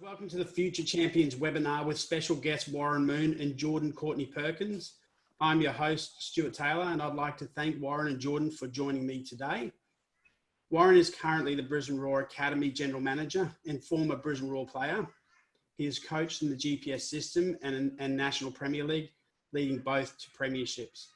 Welcome to the Future Champions webinar with special guests Warren Moon and Courtney Perkins. I'm your host, Stuart Taylor, and I'd like to thank Warren and Jordan for joining me today. Warren is currently the Brisbane Roar Academy General Manager and former Brisbane Roar player. He has coached in the GPS system and National Premier League, leading both to Premierships.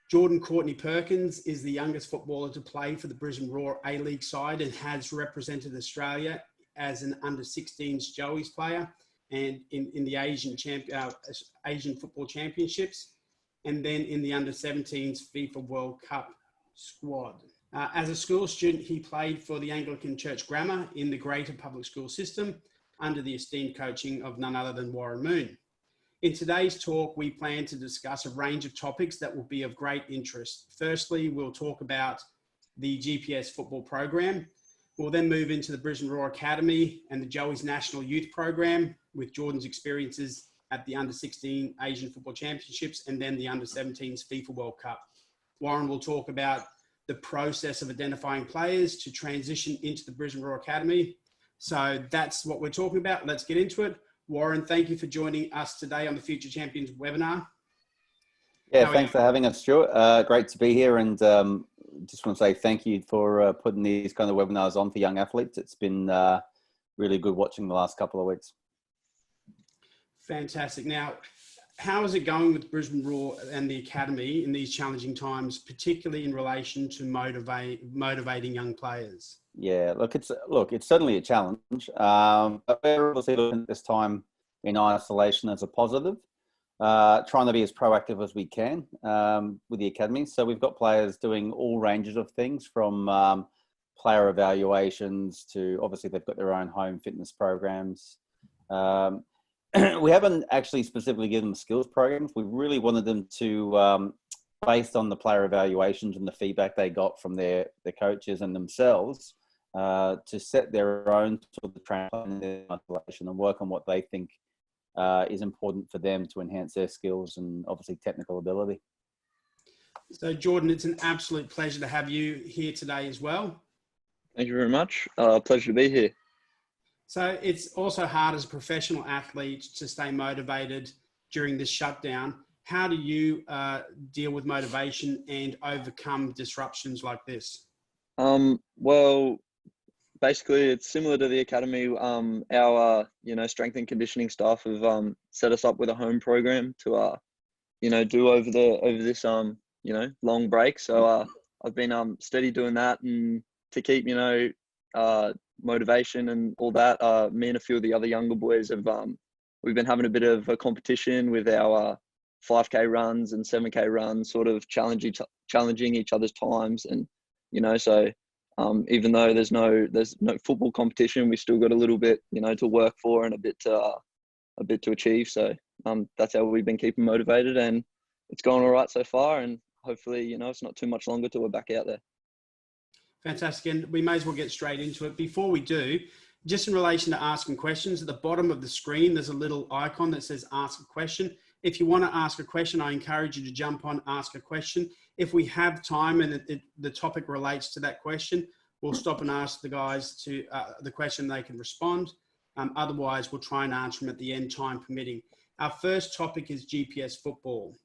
Courtney Perkins is the youngest footballer to play for the Brisbane Roar A-League side and has represented Australia as an under-16s Joey's player and in the Asian Football Championships, and then in the under-17s FIFA World Cup squad. As a school student, he played for the Anglican Church Grammar in the greater public school system under the esteemed coaching of none other than Warren Moon. In today's talk, we plan to discuss a range of topics that will be of great interest. Firstly, we'll talk about the GPS football program. We'll then move into the Brisbane Roar Academy and the Joey's National Youth Program with Jordan's experiences at the Under-16 Asian Football Championships and then the Under-17s FIFA World Cup. Warren will talk about the process of identifying players to transition into the Brisbane Roar Academy. So that's what we're talking about. Let's get into it. Warren, thank you for joining us today on the Future Champions webinar. Yeah, thanks for having us, Stuart. Great to be here, and just want to say thank you for putting these kind of webinars on for young athletes. It's been really good watching the last couple of weeks. Fantastic. Now, how is it going with Brisbane Roar and the Academy in these challenging times, particularly in relation to motivating young players? Yeah, it's certainly a challenge. But we're obviously looking at this time in isolation as a positive. Trying to be as proactive as we can with the academy. So we've got players doing all ranges of things, from player evaluations to obviously they've got their own home fitness programs. We haven't actually specifically given them skills programs. We really wanted them to, based on the player evaluations and the feedback they got from their coaches and themselves, to set their own sort of training and work on what they think is important for them to enhance their skills and obviously technical ability. So Jordan, it's an absolute pleasure to have you here today as well. Thank you very much. Pleasure to be here. So it's also hard as a professional athlete to stay motivated during this shutdown. How do you deal with motivation and overcome disruptions like this? Well, basically, it's similar to the academy. Our strength and conditioning staff have set us up with a home program to do over this long break. So I've been steady doing that, and to keep motivation and all that. Me and a few of the other younger boys have we've been having a bit of a competition with our 5K runs and 7K runs, sort of challenging each other's times, and so. Even though there's no football competition, we still got a little bit, to work for and a bit to achieve. So that's how we've been keeping motivated, and it's going all right so far. And hopefully, it's not too much longer till we're back out there. Fantastic. And we may as well get straight into it. Before we do, just in relation to asking questions, at the bottom of the screen, there's a little icon that says ask a question. If you want to ask a question, I encourage you to jump on, ask a question. If we have time and the topic relates to that question, we'll stop and ask the guys to the question, they can respond. Otherwise, we'll try and answer them at the end, time permitting. Our first topic is GPS football.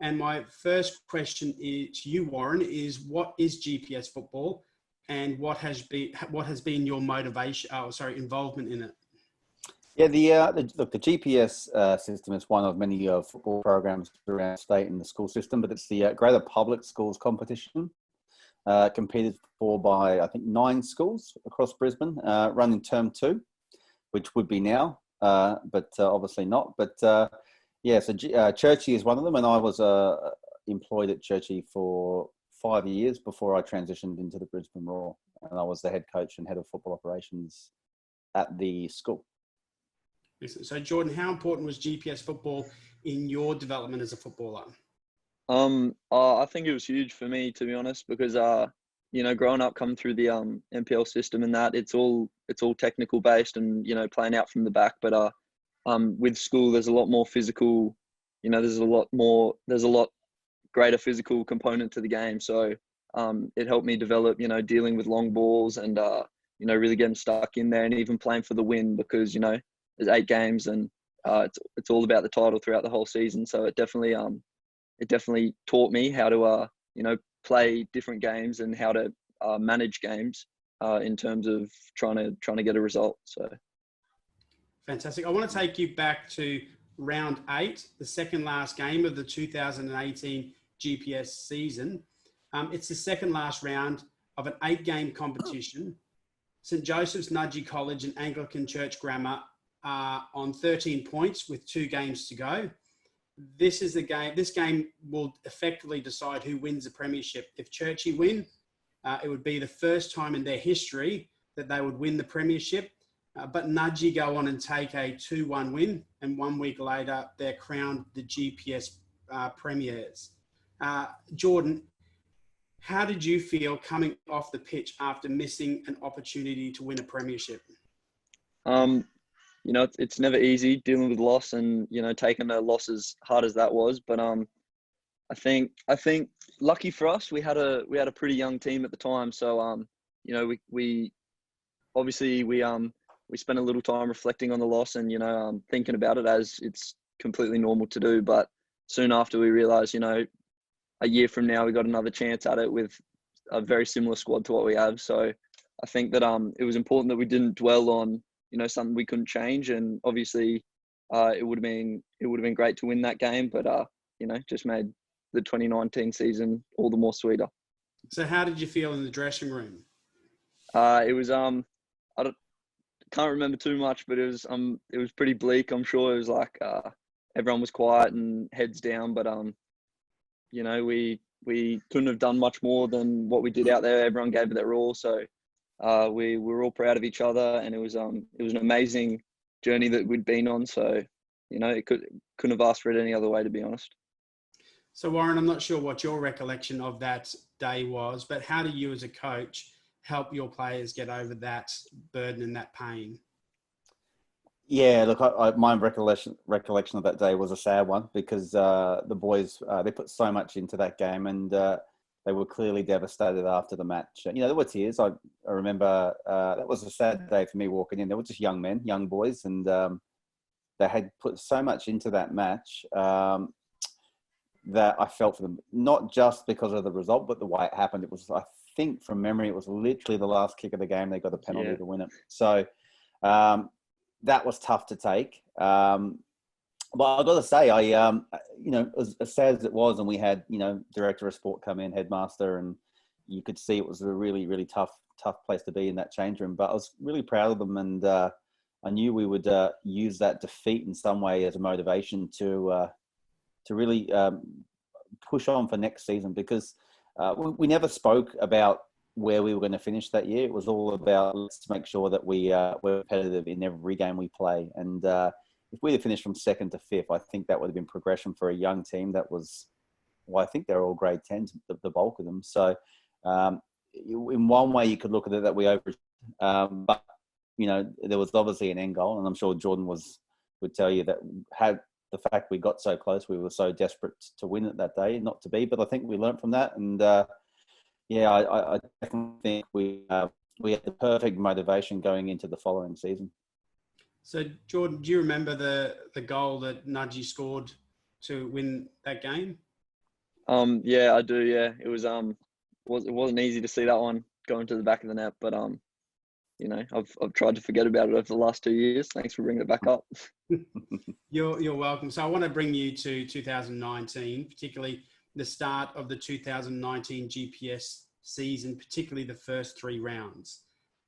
And my first question to you, Warren, is what is GPS football and what has been your involvement in it? Yeah, the GPS system is one of many football programs around the state in the school system, but it's the Greater Public Schools competition, competed for by, I think, 9 schools across Brisbane, run in term 2, which would be now, but obviously not. But so Churchie is one of them, and I was employed at Churchie for 5 years before I transitioned into the Brisbane Roar, and I was the head coach and head of football operations at the school. So Jordan, how important was GPS football in your development as a footballer? I think it was huge for me, to be honest, because growing up, coming through the NPL system and that, it's all technical based and playing out from the back. But with school, there's a lot more physical. There's a lot greater physical component to the game. So it helped me develop, dealing with long balls and really getting stuck in there and even playing for the win, because, there's 8 games and it's all about the title throughout the whole season. So it definitely taught me how to, play different games and how to manage games in terms of trying to get a result. So. Fantastic. I want to take you back to round 8, the second last game of the 2018 GPS season. It's the second last round of an 8-game competition. St Joseph's Nudgee College and Anglican Church Grammar are on 13 points with 2 games to go. This is the game. This game will effectively decide who wins the premiership. If Churchie win, it would be the first time in their history that they would win the premiership. But Nudgee go on and take a 2-1 win, and 1 week later, they're crowned the GPS premiers. Jordan, how did you feel coming off the pitch after missing an opportunity to win a premiership? It's never easy dealing with loss and, taking a loss as hard as that was. But I think lucky for us, we had a pretty young team at the time. So we obviously we spent a little time reflecting on the loss and thinking about it, as it's completely normal to do. But soon after, we realised a year from now we got another chance at it with a very similar squad to what we have. So I think that it was important that we didn't dwell on something we couldn't change. And obviously it would have been great to win that game, but just made the 2019 season all the more sweeter. So how did you feel in the dressing room? It was can't remember too much, but it was pretty bleak. I'm sure it was like everyone was quiet and heads down, but we couldn't have done much more than what we did out there. Everyone gave it their all, so we were all proud of each other, and it was an amazing journey that we'd been on. So it couldn't have asked for it any other way, to be honest. So Warren, I'm not sure what your recollection of that day was, but how do you as a coach help your players get over that burden and that pain? Yeah, look, my recollection of that day was a sad one, because the boys, they put so much into that game, and they were clearly devastated after the match. There were tears. I remember that was a sad day for me walking in. They were just young men, young boys, and they had put so much into that match that I felt for them, not just because of the result, but the way it happened. It was, I think from memory, it was literally the last kick of the game. They got a penalty to win it. So that was tough to take. But I've got to say, as sad as it was, and we had, director of sport come in, headmaster, and you could see it was a really, really tough place to be in that change room. But I was really proud of them, and I knew we would use that defeat in some way as a motivation to really push on for next season, because we never spoke about where we were going to finish that year. It was all about, let's make sure that we're competitive in every game we play. And if we'd have finished from 2nd to 5th, I think that would have been progression for a young team that was, I think they're all grade 10s, the bulk of them. So in one way you could look at it that we over, but there was obviously an end goal, and I'm sure Jordan would tell you that had the fact we got so close, we were so desperate to win it that day, not to be. But I think we learned from that, and I definitely think we had the perfect motivation going into the following season. So Jordan, do you remember the goal that Nudgee scored to win that game? Yeah, I do. Yeah, it was it wasn't easy to see that one going to the back of the net, but I've tried to forget about it over the last 2 years. Thanks for bringing it back up. You're welcome. So I want to bring you to 2019, particularly the start of the 2019 GPS season, particularly the first 3 rounds.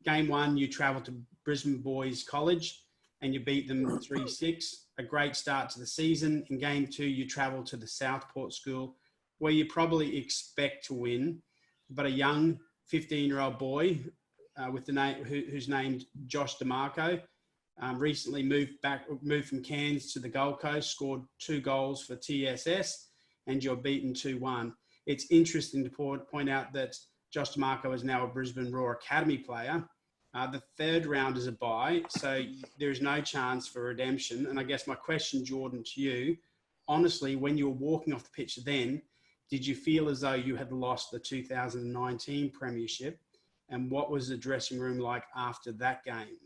Game 1, you travelled to Brisbane Boys College and you beat them 3-6. A great start to the season. In Game 2, you travelled to the Southport School, where you probably expect to win, but a young 15-year-old boy who's named Josh DeMarco, recently moved from Cairns to the Gold Coast, scored 2 goals for TSS, and you're beaten 2-1. It's interesting to point out that Josh DeMarco is now a Brisbane Roar Academy player. The 3rd round is a bye, so there is no chance for redemption. And I guess my question, Jordan, to you, honestly, when you were walking off the pitch then, did you feel as though you had lost the 2019 Premiership? and what was the dressing room like after that game?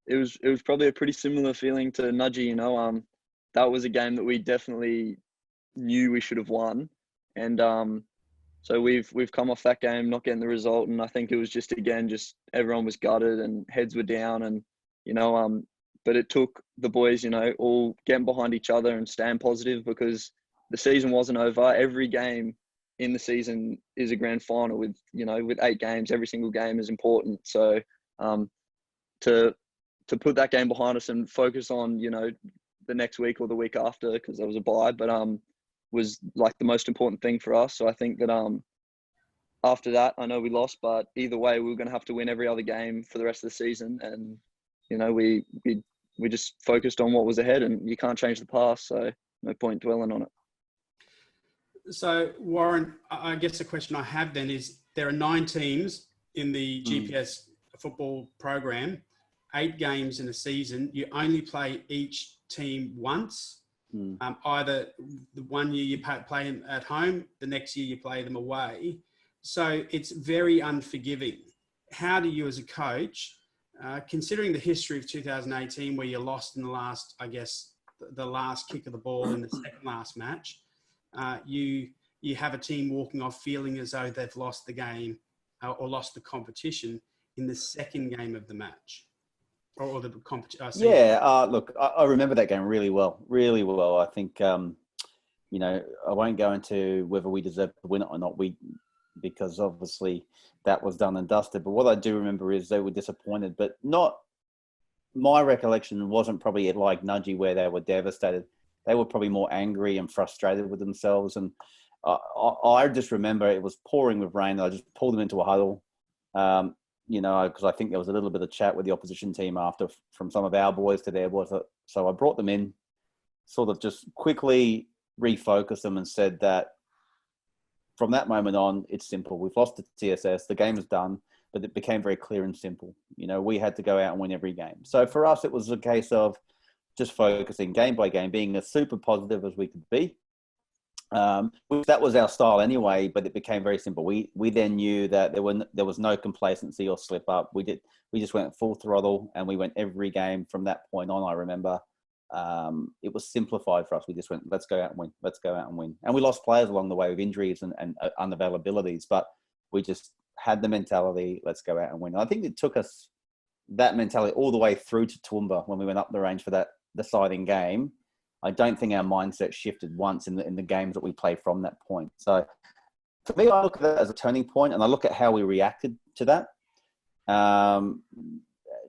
It was probably a pretty similar feeling to Nudgy, you know. That was a game that we definitely knew we should have won, and so we've come off that game not getting the result, and I think it was just everyone was gutted and heads were down, and you know, but it took the boys, you know, all getting behind each other and staying positive, because the season wasn't over. Every game in the season is a grand final with 8 games. Every single game is important. So to put that game behind us and focus on, you know, the next week or the week after, because there was a bye, but was like the most important thing for us. So I think that after that, I know we lost, but either way, we were going to have to win every other game for the rest of the season. And, you know, we just focused on what was ahead, and you can't change the past. So no point dwelling on it. So, Warren, I guess the question I have then is, there are 9 teams in the GPS football program, 8 games in a season. You only play each team once. Either the one year you play them at home, the next year you play them away. So it's very unforgiving. How do you as a coach, considering the history of 2018 where you lost in the last, I guess, the last kick of the ball in the second last match, you have a team walking off feeling as though they've lost the game or lost the competition in the second game of the match or the competition? Look, I remember that game really well. I think, you know, I won't go into whether we deserve to win it or not, because obviously that was done and dusted. But what I do remember is they were disappointed, but not, my recollection wasn't probably like Nudgy where they were devastated. They were probably more angry and frustrated with themselves. And I just remember it was pouring with rain. I just pulled them into a huddle, you know, because I think there was a little bit of chat with the opposition team after from some of our boys to their boys. So I brought them in, sort of just quickly refocused them and said that from that moment on, it's simple. We've lost the TSS. The game is done, but it became very clear and simple. You know, we had to go out and win every game. So for us, it was a case of just focusing game by game, being as super positive as we could be. That was our style anyway, but it became very simple. We then knew that there was no complacency or slip up. We just went full throttle, and we went every game from that point on. I remember it was simplified for us. We just went, let's go out and win. And we lost players along the way with injuries and unavailabilities, but we just had the mentality, let's go out and win. And I think it took us that mentality all the way through to Toowoomba when we went up the range for that deciding game. I don't think our mindset shifted once in the games that we play from that point. So for me, I look at that as a turning point, and I look at how we reacted to that.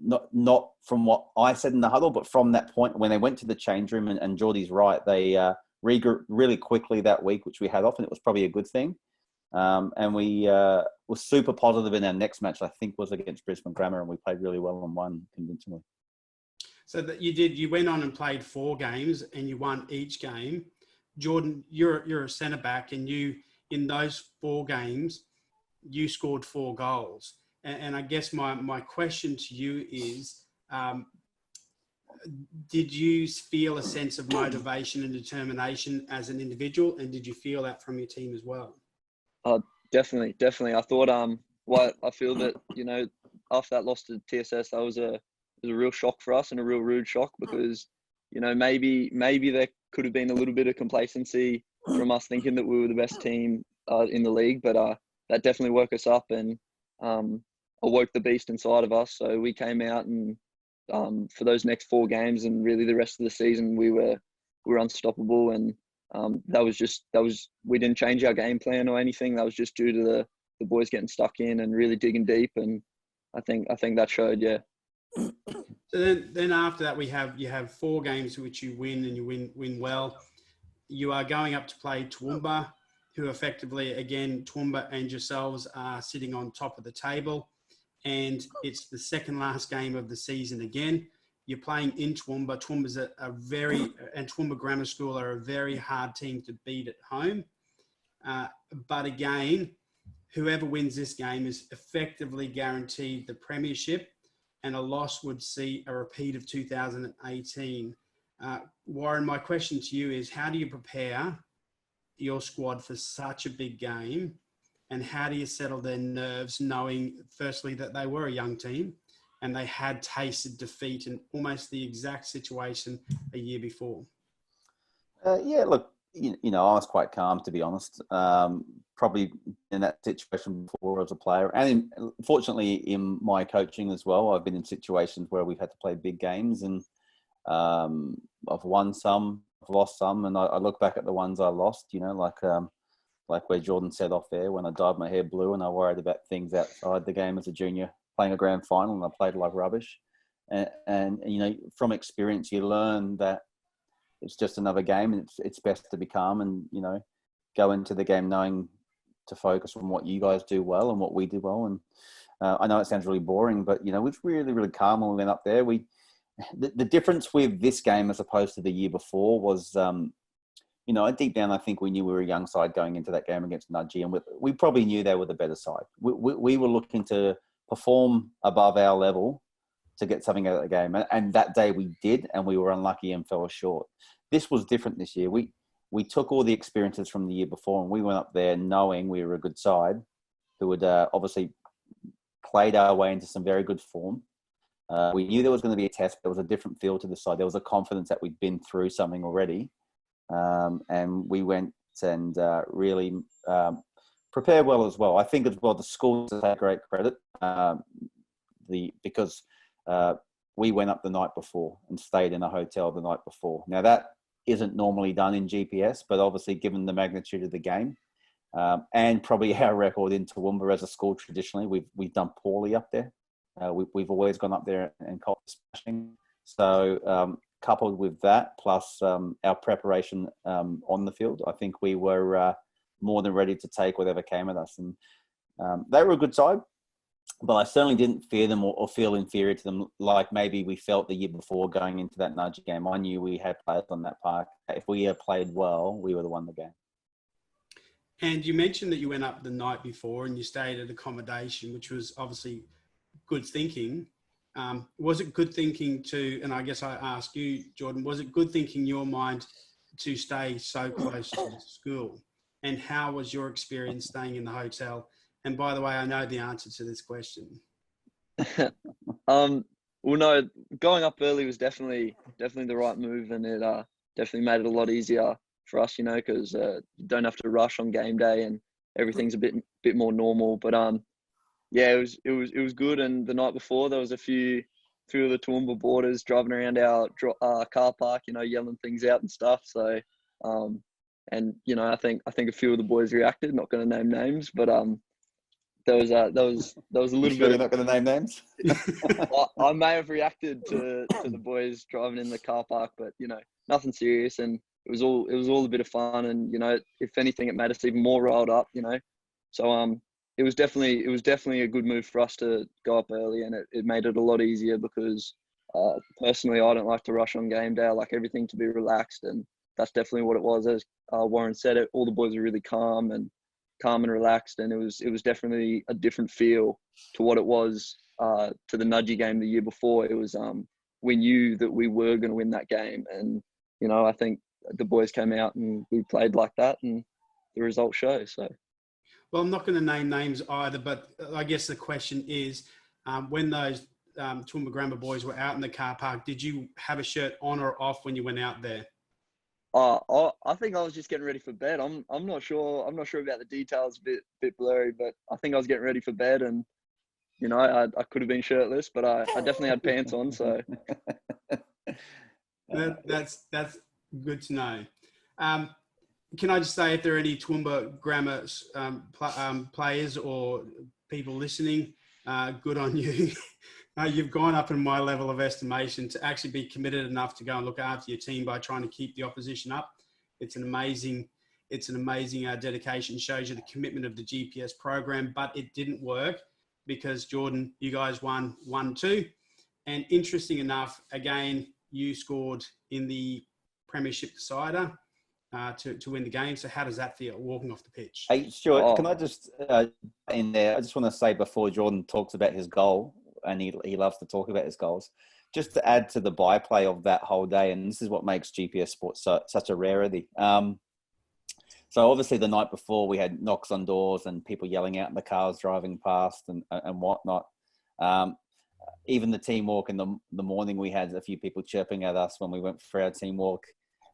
Not from what I said in the huddle, but from that point when they went to the change room, and Geordie's right, they regrouped really quickly that week, which we had off, and it was probably a good thing. And we were super positive in our next match, I think was against Brisbane Grammar, and we played really well and won convincingly. So that you went on and played 4 games and you won each game. Jordan, you're a centre back, and you, in those 4 games, you scored 4 goals. And I guess my question to you is, did you feel a sense of motivation and determination as an individual, and did you feel that from your team as well? Definitely. I thought, I feel that, you know, after that loss to TSS, that was a real shock for us, and a real rude shock, because, you know, maybe there could have been a little bit of complacency from us thinking that we were the best team in the league, but that definitely woke us up and awoke the beast inside of us. So we came out and for those next 4 games and really the rest of the season, we were unstoppable, and we didn't change our game plan or anything. That was just due to the boys getting stuck in and really digging deep, and I think that showed, yeah. So then after that, you have 4 games which you win, and you win well. You are going up to play Toowoomba, who effectively, again, Toowoomba and yourselves are sitting on top of the table, and it's the second last game of the season again. You're playing in Toowoomba. Toowoomba's and Toowoomba Grammar School are a very hard team to beat at home. But again, whoever wins this game is effectively guaranteed the premiership, and a loss would see a repeat of 2018. Warren, my question to you is, how do you prepare your squad for such a big game? and how do you settle their nerves knowing, firstly, that they were a young team and they had tasted defeat in almost the exact situation a year before? Yeah, look, I was quite calm, to be honest. Probably in that situation before as a player. And fortunately, in my coaching as well, I've been in situations where we've had to play big games, and I've won some, I've lost some, and I look back at the ones I lost, like where Jordan said off there, when I dyed my hair blue and I worried about things outside the game as a junior, playing a grand final, and I played like rubbish. And from experience, you learn that it's just another game, and it's best to be calm and, go into the game knowing to focus on what you guys do well and what we do well. And I know it sounds really boring, but, we're really, really calm when we went up there. The difference with this game as opposed to the year before was, deep down, I think we knew we were a young side going into that game against Nudgee, and we probably knew they were the better side. We were looking to perform above our level to get something out of the game. And that day we did, and we were unlucky and fell short. This was different this year. We took all the experiences from the year before, and we went up there knowing we were a good side who had obviously played our way into some very good form. We knew there was going to be a test. There was a different feel to the side. There was a confidence that we'd been through something already. And we went and really prepared well as well. I think as well the schools take great credit because we went up the night before and stayed in a hotel the night before. Now that isn't normally done in GPS, but obviously given the magnitude of the game and probably our record in Toowoomba as a school traditionally, we've done poorly up there. We've always gone up there and caught smashing. So coupled with that, plus our preparation on the field, I think we were more than ready to take whatever came at us. And they were a good side, but I certainly didn't fear them or feel inferior to them like maybe we felt the year before going into that Nudgee game. I knew we had players on that park. If we had played well, we would have won the game. And you mentioned that you went up the night before and you stayed at accommodation, which was obviously good thinking. Was it good thinking to, and I guess I ask you, Jordan, was it good thinking in your mind to stay so close to the school? And how was your experience staying in the hotel? And by the way, I know the answer to this question. Well, no, going up early was definitely the right move, and it definitely made it a lot easier for us, because you don't have to rush on game day and everything's a bit more normal. But yeah, it was good. And the night before, there was a few of the Toowoomba boarders driving around our car park, yelling things out and stuff. So, and I think a few of the boys reacted. Not going to name names, but there was a little bit. You're not going to name names. I may have reacted to the boys driving in the car park, but nothing serious, and it was all a bit of fun, and if anything, it made us even more riled up, So it was definitely a good move for us to go up early, and it made it a lot easier because personally, I don't like to rush on game day. I like everything to be relaxed, and that's definitely what it was. As Warren said, it all the boys were really calm and relaxed, and it was definitely a different feel to what it was to the Nudgee game the year before. It was we knew that we were going to win that game, and I think the boys came out and we played like that, and the results show. So, well, I'm not going to name names either, but I guess the question is, when those Toowoomba Grammar boys were out in the car park, did you have a shirt on or off when you went out there? I think I was just getting ready for bed. I'm not sure about the details, a bit blurry, but I think I was getting ready for bed, and I could have been shirtless, but I definitely had pants on. So that's good to know. Can I just say, if there are any Toowoomba Grammar players or people listening, good on you. You've gone up in my level of estimation to actually be committed enough to go and look after your team by trying to keep the opposition up. It's an amazing dedication. Shows you the commitment of the GPS program, but it didn't work because, Jordan, you guys won 1-2. And interesting enough, again, you scored in the Premiership decider to win the game. So how does that feel, walking off the pitch? Hey, Stuart, can I just, in there, I just want to say before Jordan talks about his goal, and he loves to talk about his goals, just to add to the byplay of that whole day, and this is what makes GPS sports such a rarity. So obviously the night before we had knocks on doors and people yelling out in the cars driving past and whatnot. Even the team walk in the morning, we had a few people chirping at us when we went for our team walk.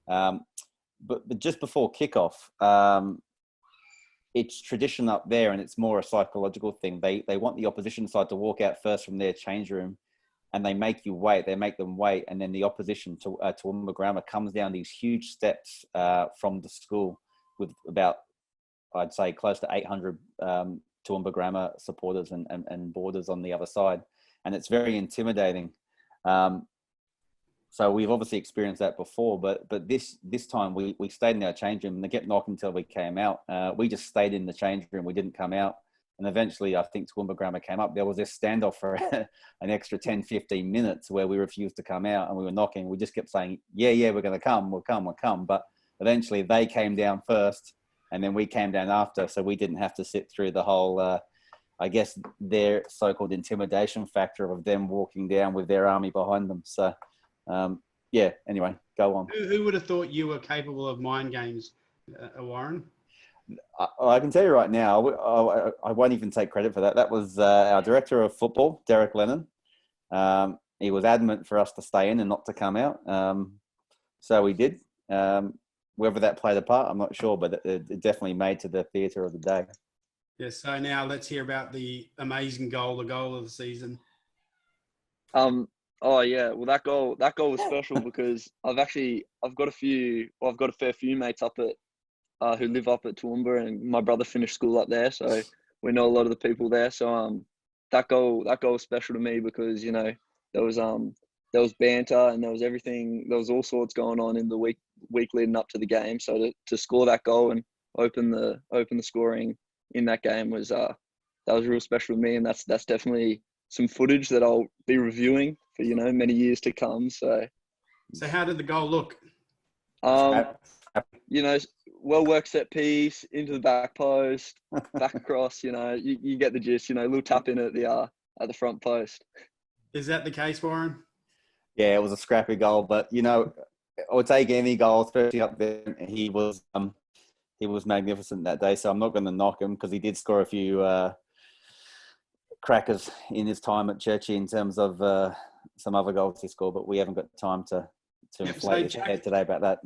But just before kickoff, it's tradition up there, and it's more a psychological thing. They want the opposition side to walk out first from their change room, and they make you wait. They make them wait, and then the opposition to Toowoomba Grammar comes down these huge steps from the school with about, I'd say, close to 800 Toowoomba Grammar supporters and boarders on the other side, and it's very intimidating. So we've obviously experienced that before, but this time we stayed in our change room and they kept knocking until we came out. We just stayed in the change room. We didn't come out. And eventually, I think Toowoomba Grammar came up. There was this standoff for an extra 10, 15 minutes where we refused to come out and we were knocking. We just kept saying, yeah, we're going to come. We'll come. But eventually they came down first and then we came down after. So we didn't have to sit through the whole, I guess, their so-called intimidation factor of them walking down with their army behind them. So, anyway, go on. Who would have thought you were capable of mind games, Warren? I can tell you right now, I won't even take credit for that. That was our director of football, Derek Lennon. He was adamant for us to stay in and not to come out. So we did. Whether that played a part, I'm not sure, but it definitely made to the theatre of the day. Yes. So now let's hear about the amazing goal, the goal of the season. Oh yeah, well that goal was special because I've got a fair few mates up at who live up at Toowoomba, and my brother finished school up there, so we know a lot of the people there. So that goal was special to me because there was banter and there was everything, there was all sorts going on in the week leading up to the game. So to score that goal and open the scoring in that game was that was real special to me, and that's definitely some footage that I'll be reviewing for many years to come. So how did the goal look? Well worked set piece into the back post, back across. You get the gist. Little tap in at the front post. Is that the case, Warren? Yeah, it was a scrappy goal, but I would take any goal, especially up there. He was magnificent that day, so I'm not going to knock him because he did score a few crackers in his time at Churchy in terms of some other goals he scored, but we haven't got time to inflate his head today about that.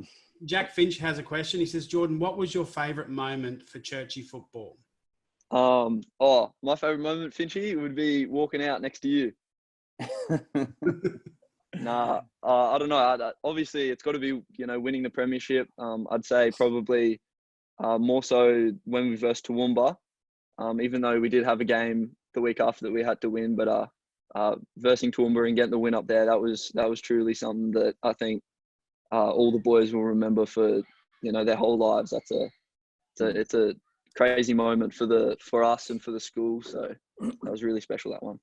Jack Finch has a question. He says, Jordan, what was your favourite moment for Churchy football? My favourite moment, Finchy, would be walking out next to you. I don't know. Obviously, it's got to be, winning the premiership. I'd say probably more so when we versed Toowoomba, even though we did have a game the week after that we had to win, but versing Toowoomba and getting the win up there, that was truly something that I think all the boys will remember for their whole lives. It's a crazy moment for us and for the school. So that was really special, that one.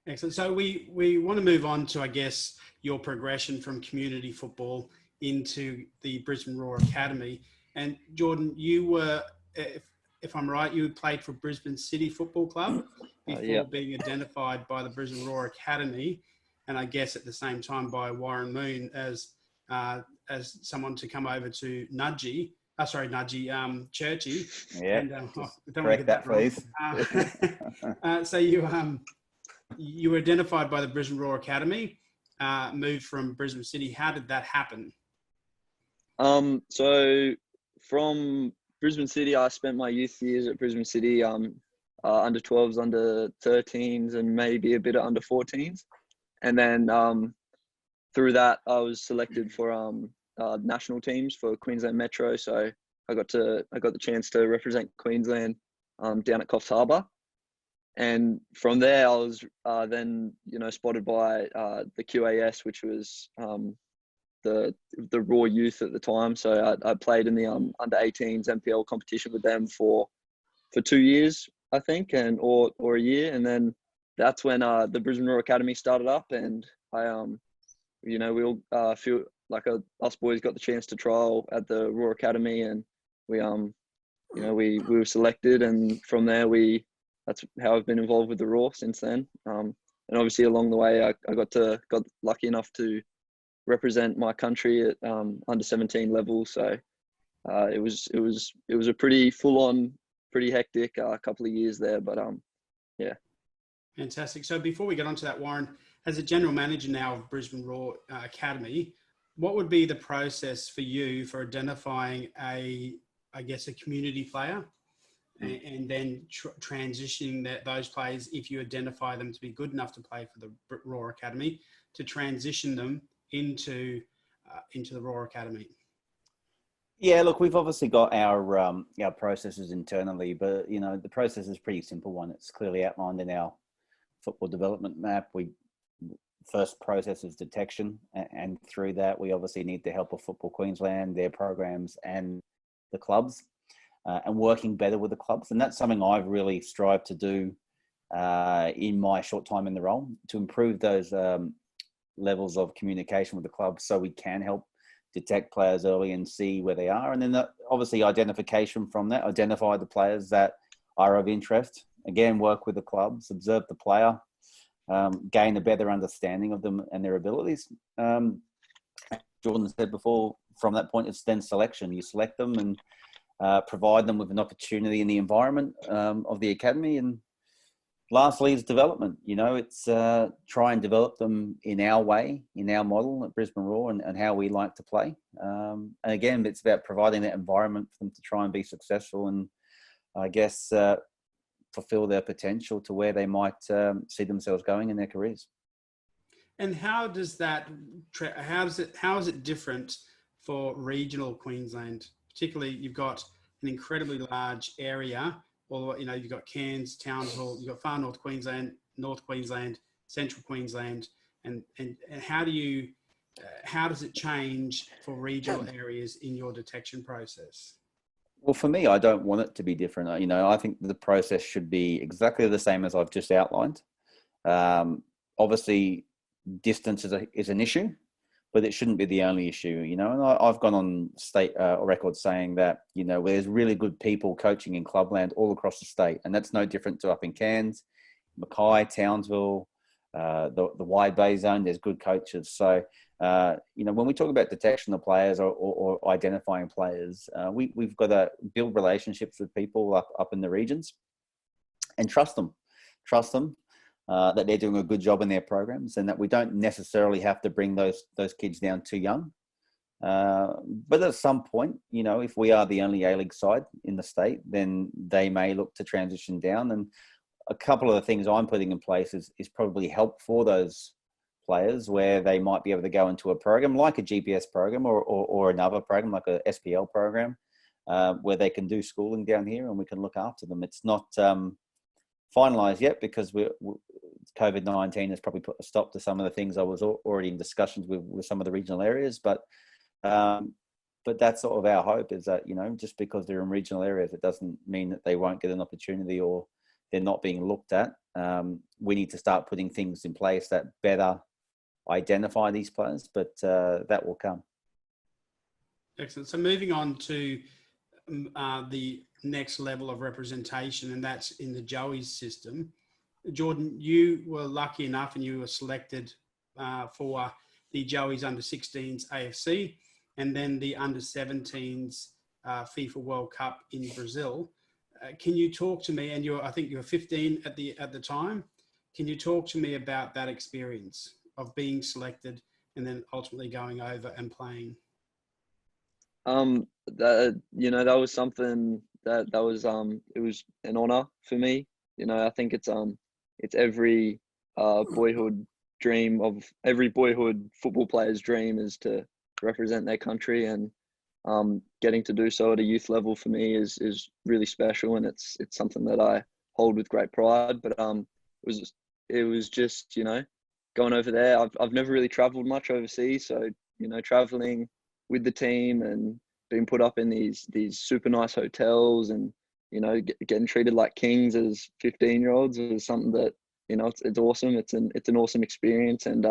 Excellent. So we want to move on to, I guess, your progression from community football into the Brisbane Roar Academy. And Jordan, you were, if I'm right, you played for Brisbane City Football Club before being identified by the Brisbane Roar Academy, and I guess at the same time by Warren Moon as someone to come over to Churchy. Yeah, and, don't correct that, please. So you were identified by the Brisbane Roar Academy, moved from Brisbane City. How did that happen? So from Brisbane City, I spent my youth years at Brisbane City, under 12s, under 13s, and maybe a bit of under 14s. And then through that, I was selected for national teams for Queensland Metro. So I got the chance to represent Queensland down at Coffs Harbour. And from there, I was then spotted by the QAS, which was the Raw youth at the time. So I played in the under 18s MPL competition with them for 2 years, I think, or a year. And then that's when the Brisbane Roar Academy started up, and we all feel like us boys got the chance to trial at the Roar Academy, and we were selected, and from there that's how I've been involved with the Roar since then. And obviously along the way, I got lucky enough to represent my country at under 17 level. So it was a pretty full on, pretty hectic couple of years there, but yeah. Fantastic. So before we get onto that, Warren, as a general manager now of Brisbane Roar Academy, what would be the process for you for identifying a community player and then transitioning those players, if you identify them to be good enough to play for the Roar Academy, to transition them into the Roar Academy? Yeah, look, we've obviously got our processes internally, but the process is a pretty simple one. It's clearly outlined in our football development map. First process is detection, and through that we obviously need the help of Football Queensland, their programs and the clubs, and working better with the clubs. And that's something I've really strived to do in my short time in the role, to improve those levels of communication with the clubs so we can help detect players early and see where they are. And then obviously identification from that, identify the players that are of interest. Again, work with the clubs, observe the player, gain a better understanding of them and their abilities. Jordan said before, from that point, it's then selection. You select them and provide them with an opportunity in the environment of the academy. And lastly is development. It's try and develop them in our way, in our model at Brisbane Roar, and how we like to play. And again, it's about providing that environment for them to try and be successful and, I guess, fulfill their potential to where they might see themselves going in their careers. And how is it different for regional Queensland? Particularly, you've got an incredibly large area. Or you've got Cairns, Townsville, you've got far North Queensland, North Queensland, Central Queensland, and how does it change for regional areas in your detection process? Well, for me, I don't want it to be different. I think the process should be exactly the same as I've just outlined. Obviously, distance is an issue, but it shouldn't be the only issue. And I've gone on state record saying that, there's really good people coaching in clubland all across the state. And that's no different to up in Cairns, Mackay, Townsville, the Wide Bay Zone, there's good coaches. So, when we talk about detection of players or identifying players, we've got to build relationships with people up in the regions and trust them that they're doing a good job in their programs, and that we don't necessarily have to bring those kids down too young. But at some point, if we are the only A-League side in the state, then they may look to transition down. And a couple of the things I'm putting in place is probably help for those players, where they might be able to go into a program like a GPS program or another program like a SPL program, where they can do schooling down here and we can look after them. It's not finalised yet, because COVID-19 has probably put a stop to some of the things I was already in discussions with some of the regional areas. But that's sort of our hope, is that, just because they're in regional areas, it doesn't mean that they won't get an opportunity or they're not being looked at. We need to start putting things in place that better identify these players, but that will come. Excellent. So moving on to the next level of representation, and that's in the Joey's system. Jordan, you were lucky enough and you were selected for the Joey's under-16s AFC and then the under-17s FIFA World Cup in Brazil. Can you talk to me, and I think you were 15 at the time. Can you talk to me about that experience of being selected and then ultimately going over and playing? That was something that was it was an honor for me. I think it's every boyhood dream of every boyhood football player's dream is to represent their country, and getting to do so at a youth level for me is really special, and it's something that I hold with great pride. But it was just going over there. I've never really traveled much overseas, so traveling with the team and being put up in these super nice hotels and getting treated like kings as 15-year-olds is something that it's awesome. It's an awesome experience, and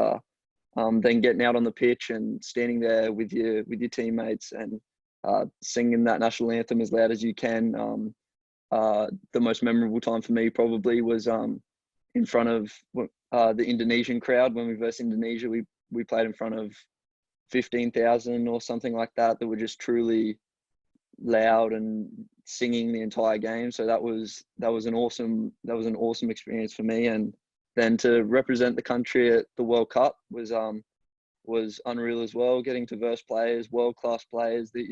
then getting out on the pitch and standing there with your teammates and singing that national anthem as loud as you can. The most memorable time for me probably was in front of the Indonesian crowd. When we versed Indonesia, we played in front of 15,000 or something like that were just truly loud and singing the entire game. So that was an awesome experience for me. And then to represent the country at the World Cup was unreal as well. Getting to verse players, world-class players that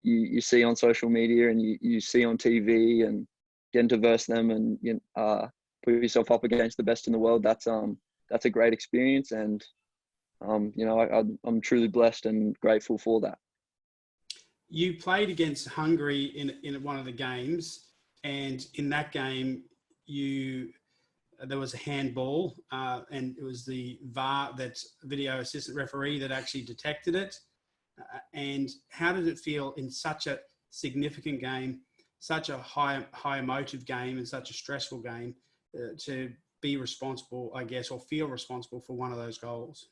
you see on social media and you see on TV, and getting to verse them and put yourself up against the best in the world. That's a great experience, and I'm truly blessed and grateful for that. You played against Hungary in one of the games, and in that game, there was a handball, and it was the VAR, that's video assistant referee, that actually detected it. And how did it feel in such a significant game, such a high emotive game, and such a stressful game, to be responsible, I guess, or feel responsible for one of those goals?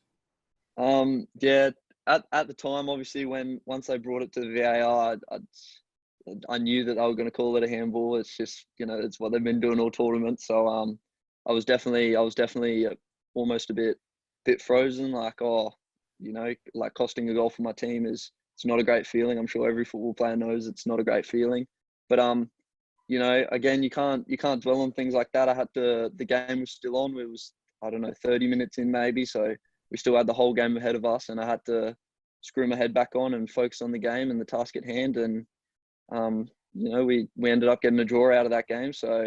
Yeah. At the time, obviously, once they brought it to the VAR, I knew that they were going to call it a handball. It's just, it's what they've been doing all tournament. So I was definitely almost a bit frozen. Like, like costing a goal for my team it's not a great feeling. I'm sure every football player knows it's not a great feeling. But again, you can't dwell on things like that. The game was still on. It was, I don't know, 30 minutes in maybe. So we still had the whole game ahead of us, and I had to screw my head back on and focus on the game and the task at hand. And, we ended up getting a draw out of that game. So,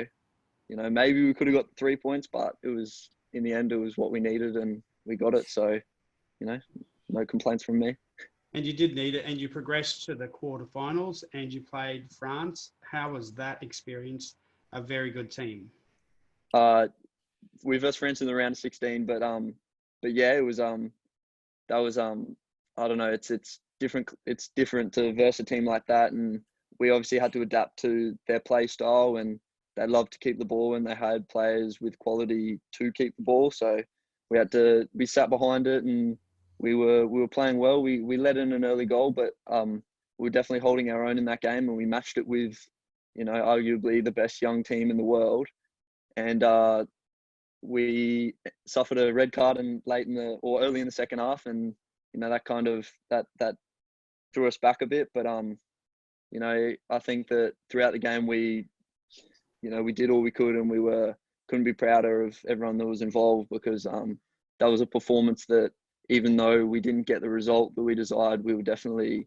maybe we could have got 3 points, but in the end, it was what we needed, and we got it. So, no complaints from me. And you did need it, and you progressed to the quarterfinals, and you played France. How was that experience? A very good team. We versed France in the round of 16, but yeah, it was that was I don't know, it's different. It's different to verse a team like that, and we obviously had to adapt to their play style, and they loved to keep the ball, and they had players with quality to keep the ball. So we sat behind it, and we were playing well. We let in an early goal, but we were definitely holding our own in that game, and we matched it with, arguably the best young team in the world. And we suffered a red card early in the second half, and that kind of that threw us back a bit. But I think that throughout the game we did all we could, and couldn't be prouder of everyone that was involved, because that was a performance that, even though we didn't get the result that we desired, we were definitely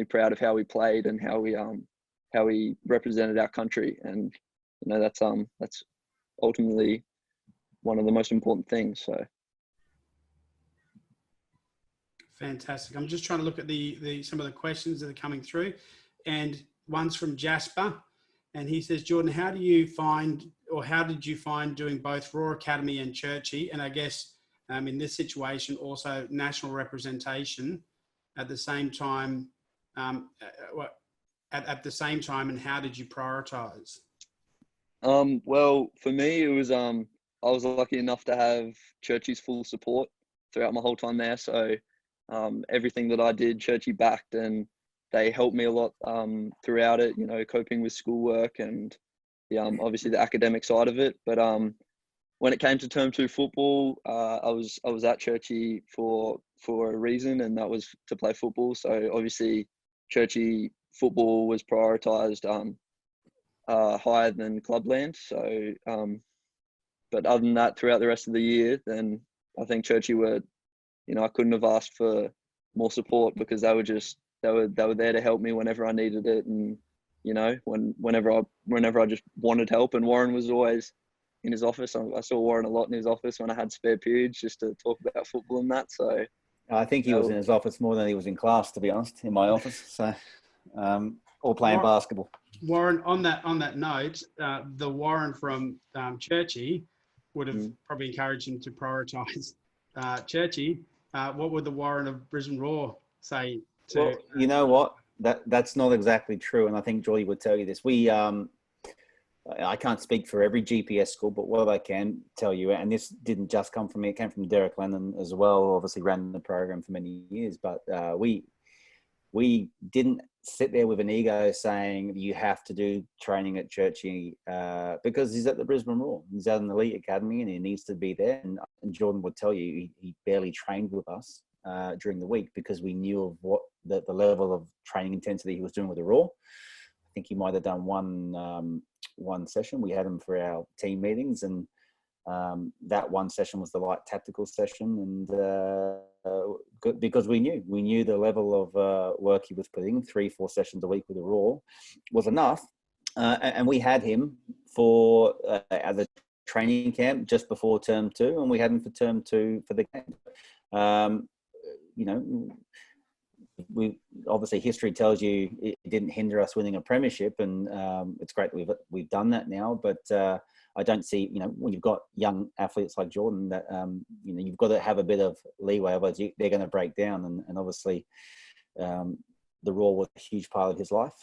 proud of how we played and how we represented our country. And that's ultimately one of the most important things. So fantastic. I'm just trying to look at some of the questions that are coming through, and one's from Jasper, and he says, Jordan, how did you find doing both Roar Academy and Churchy? And I guess in this situation, also national representation at the same time, at the same time, and how did you prioritize? Well, for me, it was I was lucky enough to have Churchy's full support throughout my whole time there. So everything that I did, Churchy backed, and they helped me a lot throughout it. Coping with schoolwork and obviously the academic side of it. But when it came to Term 2 football, I was at Churchy for a reason, and that was to play football. So obviously, Churchy football was prioritised higher than clubland. So, but other than that, throughout the rest of the year, then I think Churchy I couldn't have asked for more support, because they were there to help me whenever I needed it, and whenever I just wanted help. And Warren was always in his office. I saw Warren a lot in his office when I had spare periods, just to talk about football and that. So I think he was in his office more than he was in class, to be honest, in my office. So, or playing basketball. Warren, on that note, the Warren from Churchy would have probably encouraged him to prioritise Churchy. What would the Warren of Brisbane Roar say to? Well, you know what? That's not exactly true, and I think Joy would tell you this. I can't speak for every GPS school, but what I can tell you, and this didn't just come from me, it came from Derek Lennon as well, obviously ran the program for many years, but we didn't sit there with an ego saying you have to do training at Churchy because he's at the Brisbane Roar. He's at an elite academy and he needs to be there. And Jordan would tell you he barely trained with us. during the week because we knew of what the level of training intensity he was doing with the Roar. I think he might have done one session. We had him for our team meetings, and that one session was the light tactical session, and because we knew the level of work he was putting, 3-4 sessions a week with the Roar was enough, and we had him for as a training camp just before term 2, and we had him for term 2 for the game. We obviously, history tells you it didn't hinder us winning a premiership, and it's great that we've done that now. But I don't see, when you've got young athletes like Jordan, that you've got to have a bit of leeway, otherwise they're going to break down. And obviously, the Roar was a huge part of his life.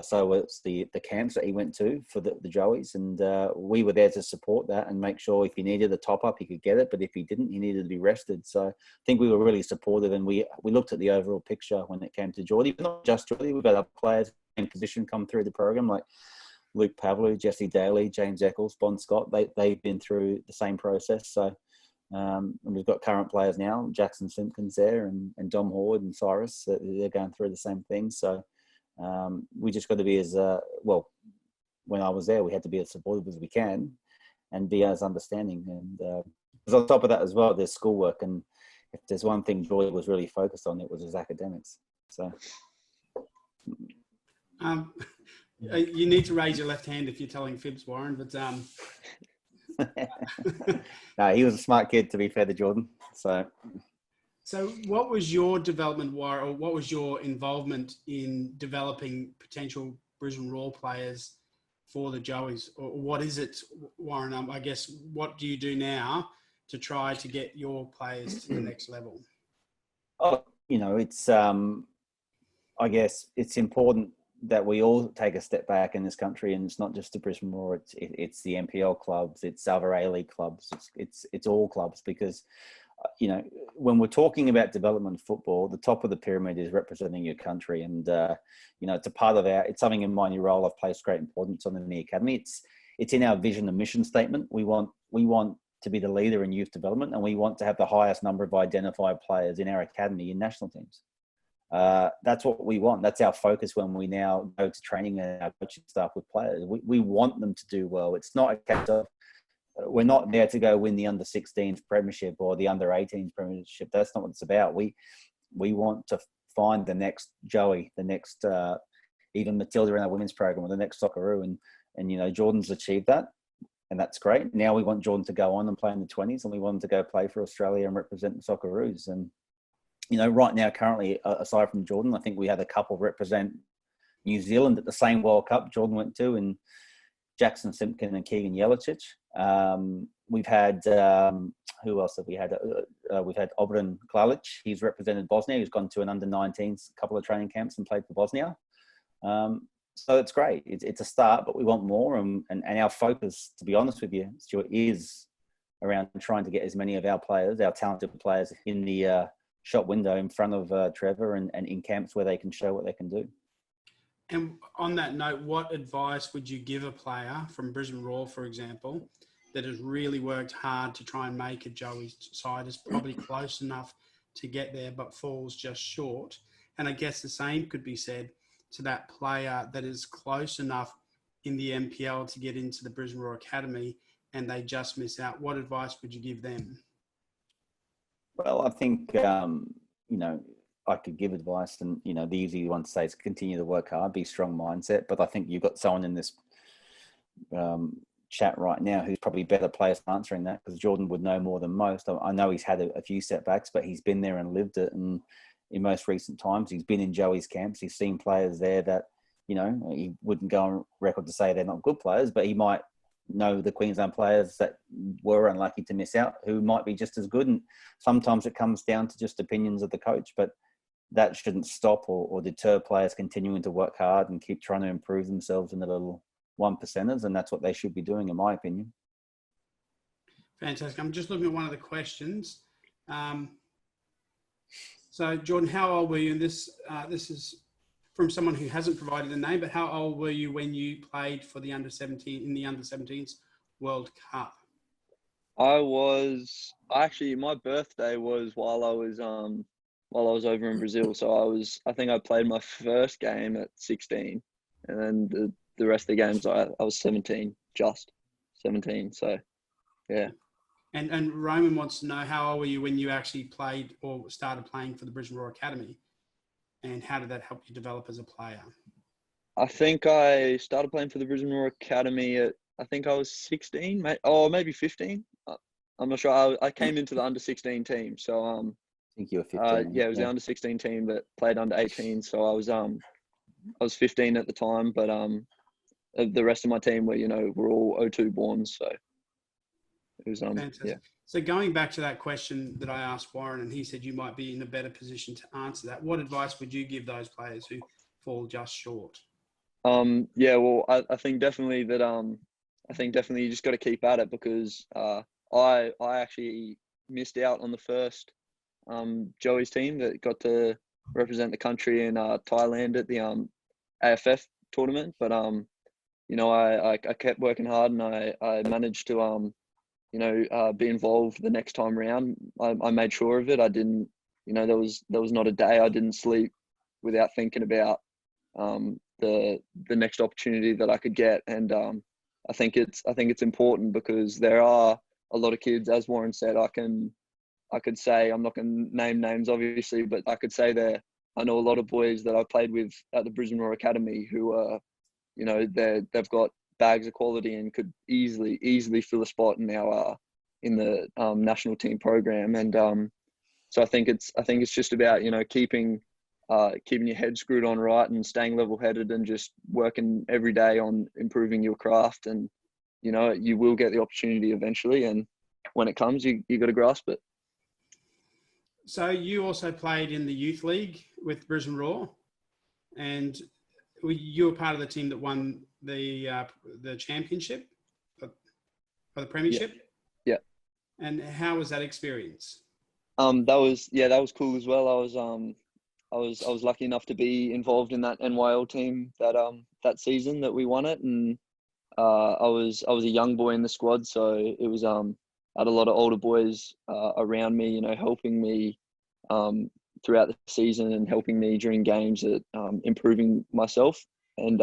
So it's the camps that he went to for the Joeys, and we were there to support that and make sure if he needed a top up, he could get it. But if he didn't, he needed to be rested. So I think we were really supportive, and we looked at the overall picture when it came to Geordie. But not just Geordie, we've got other players in position come through the program like Luke Pavlou, Jesse Daly, James Eccles, Bon Scott. They've been through the same process. So and we've got current players now, Jackson Simpkins there, and Dom Horde and Cyrus. They're going through the same thing. So we just got to be as when I was there, we had to be as supportive as we can and be as understanding. And because on top of that as well, there's schoolwork, and if there's one thing Joy was really focused on, it was his academics. So you need to raise your left hand if you're telling fibs, Warren. But no, he was a smart kid, to be fair to Jordan. So what was your development, Warren, or what was your involvement in developing potential Brisbane Roar players for the Joeys? Or what is it, Warren? I guess, what do you do now to try to get your players to the next level? Oh, it's, I guess it's important that we all take a step back in this country, and it's not just the Brisbane Roar, it's the NPL clubs, it's Salva A-League clubs, it's all clubs, because when we're talking about development football, the top of the pyramid is representing your country. And, it's a part of it's something in my new role I've placed great importance on in the academy. It's in our vision and mission statement. We want to be the leader in youth development, and we want to have the highest number of identified players in our academy in national teams. That's what we want. That's our focus when we now go to training and our coaching staff with players. We want them to do well. It's not a case of, we're not there to go win the under-16s premiership or the under-18s premiership. That's not what it's about. We want to find the next Joey, the next even Matilda in our women's program, or the next Socceroo. And Jordan's achieved that, and that's great. Now we want Jordan to go on and play in the 20s, and we want him to go play for Australia and represent the Socceroos. And right now, currently, aside from Jordan, I think we had a couple represent New Zealand at the same World Cup Jordan went to, and Jackson Simpkin and Keegan Jelicic. We've had, who else have we had? We've had Obran Klalic. He's represented Bosnia. He's gone to an under-19s couple of training camps and played for Bosnia. So it's great. It's a start, but we want more. And our focus, to be honest with you, Stuart, is around trying to get as many of our players, our talented players, in the shop window in front of Trevor and in camps where they can show what they can do. And on that note, what advice would you give a player from Brisbane Roar, for example, that has really worked hard to try and make a Joey's side, is probably close enough to get there but falls just short? And I guess the same could be said to that player that is close enough in the NPL to get into the Brisbane Roar Academy and they just miss out. What advice would you give them? Well, I think, I could give advice, and, the easy one to say is continue to work hard, be strong mindset. But I think you've got someone in this chat right now who's probably better placed answering that, because Jordan would know more than most. I know he's had a few setbacks, but he's been there and lived it. And in most recent times, he's been in Joey's camps. He's seen players there that, he wouldn't go on record to say they're not good players, but he might know the Queensland players that were unlucky to miss out who might be just as good. And sometimes it comes down to just opinions of the coach, but that shouldn't stop or deter players continuing to work hard and keep trying to improve themselves in the little 1%ers. And that's what they should be doing, in my opinion. Fantastic. I'm just looking at one of the questions. So, Jordan, how old were you? And this is from someone who hasn't provided a name, but how old were you when you played for the under-17 in the under-17s World Cup? My birthday was while I was while I was over in Brazil. So I think I played my first game at 16, and then the rest of the games I was 17, just 17. So yeah. And Roman wants to know, how old were you when you actually played or started playing for the Brisbane Roar Academy, and how did that help you develop as a player? I think I started playing for the Brisbane Roar Academy at, I think I was 16, maybe 15. I'm not sure. I came into the under 16 team, so I think you were 15. yeah, it was the under 16 team that played under 18. So I was 15 at the time, but the rest of my team were all '02 born, so it was Fantastic. yeah. So going back to that question that I asked Warren, and he said you might be in a better position to answer that. What advice would you give those players who fall just short? Yeah, well, I think definitely that I think definitely you just got to keep at it, because I actually missed out on the first Joey's team that got to represent the country in Thailand at the AFF tournament, but I kept working hard, and I managed to be involved the next time around. I made sure of it. I didn't, there was not a day I didn't sleep without thinking about the next opportunity that I could get. And I think it's important, because there are a lot of kids, as Warren said. I could say, I'm not going to name names obviously, but I could say I know a lot of boys that I played with at the Brisbane Roar Academy who are, they've got bags of quality and could easily fill a spot in the national team program. And so I think it's just about keeping your head screwed on right, and staying level-headed, and just working every day on improving your craft. And you will get the opportunity eventually, and when it comes, you got to grasp it. So you also played in the youth league with Brisbane Roar, and you were part of the team that won the championship or the premiership. Yeah. And how was that experience? That was cool as well. I was lucky enough to be involved in that NYL team that season that we won it, and I was a young boy in the squad, so it was I had a lot of older boys around me, helping me throughout the season, and helping me during games at improving myself. And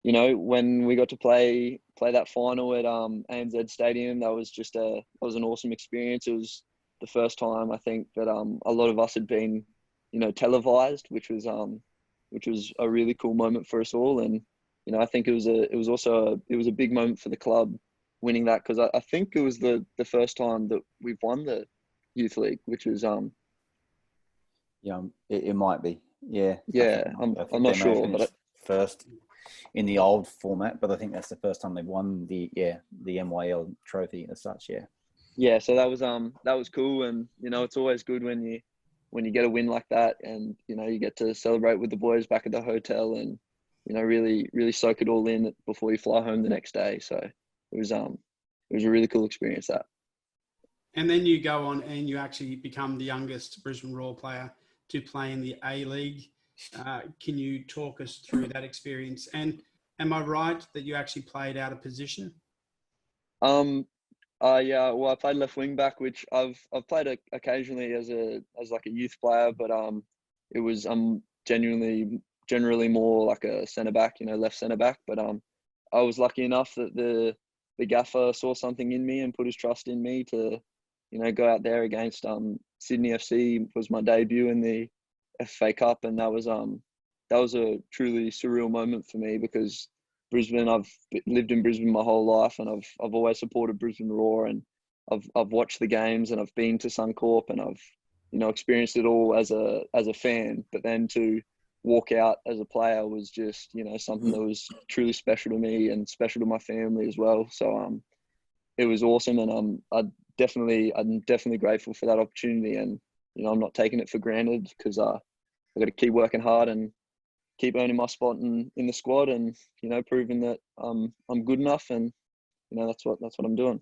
when we got to play that final at ANZ Stadium, that was an awesome experience. It was the first time, I think, that a lot of us had been televised, which was a really cool moment for us all. And I think it was also a big moment for the club winning that, because I think it was the first time that we've won the youth league, which was yeah, it might be. Yeah. I'm not sure, but first in the old format, but I think that's the first time they've won the NYL trophy as such. Yeah, so that was cool. And it's always good when you get a win like that, and you get to celebrate with the boys back at the hotel, and really soak it all in before you fly home the next day. So it was a really cool experience, that. And then you go on and you actually become the youngest Brisbane Roar player to play in the A-League. Can you talk us through that experience? And am I right that you actually played out of position? Yeah, well, I played left wing back, which I've played occasionally as like a youth player, but it was generally more like a centre back, left centre back. But I was lucky enough that the gaffer saw something in me and put his trust in me to go out there against Sydney FC. Was my debut in the FA Cup, and that was a truly surreal moment for me, because Brisbane, I've lived in Brisbane my whole life, and I've always supported Brisbane Roar, and I've watched the games, and I've been to Suncorp, and I've experienced it all as a fan. But then to walk out as a player was just something that was truly special to me and special to my family as well. So it was awesome, and I'm definitely grateful for that opportunity, and I'm not taking it for granted, because I've got to keep working hard and keep earning my spot in the squad, and proving that I'm good enough, and that's what I'm doing.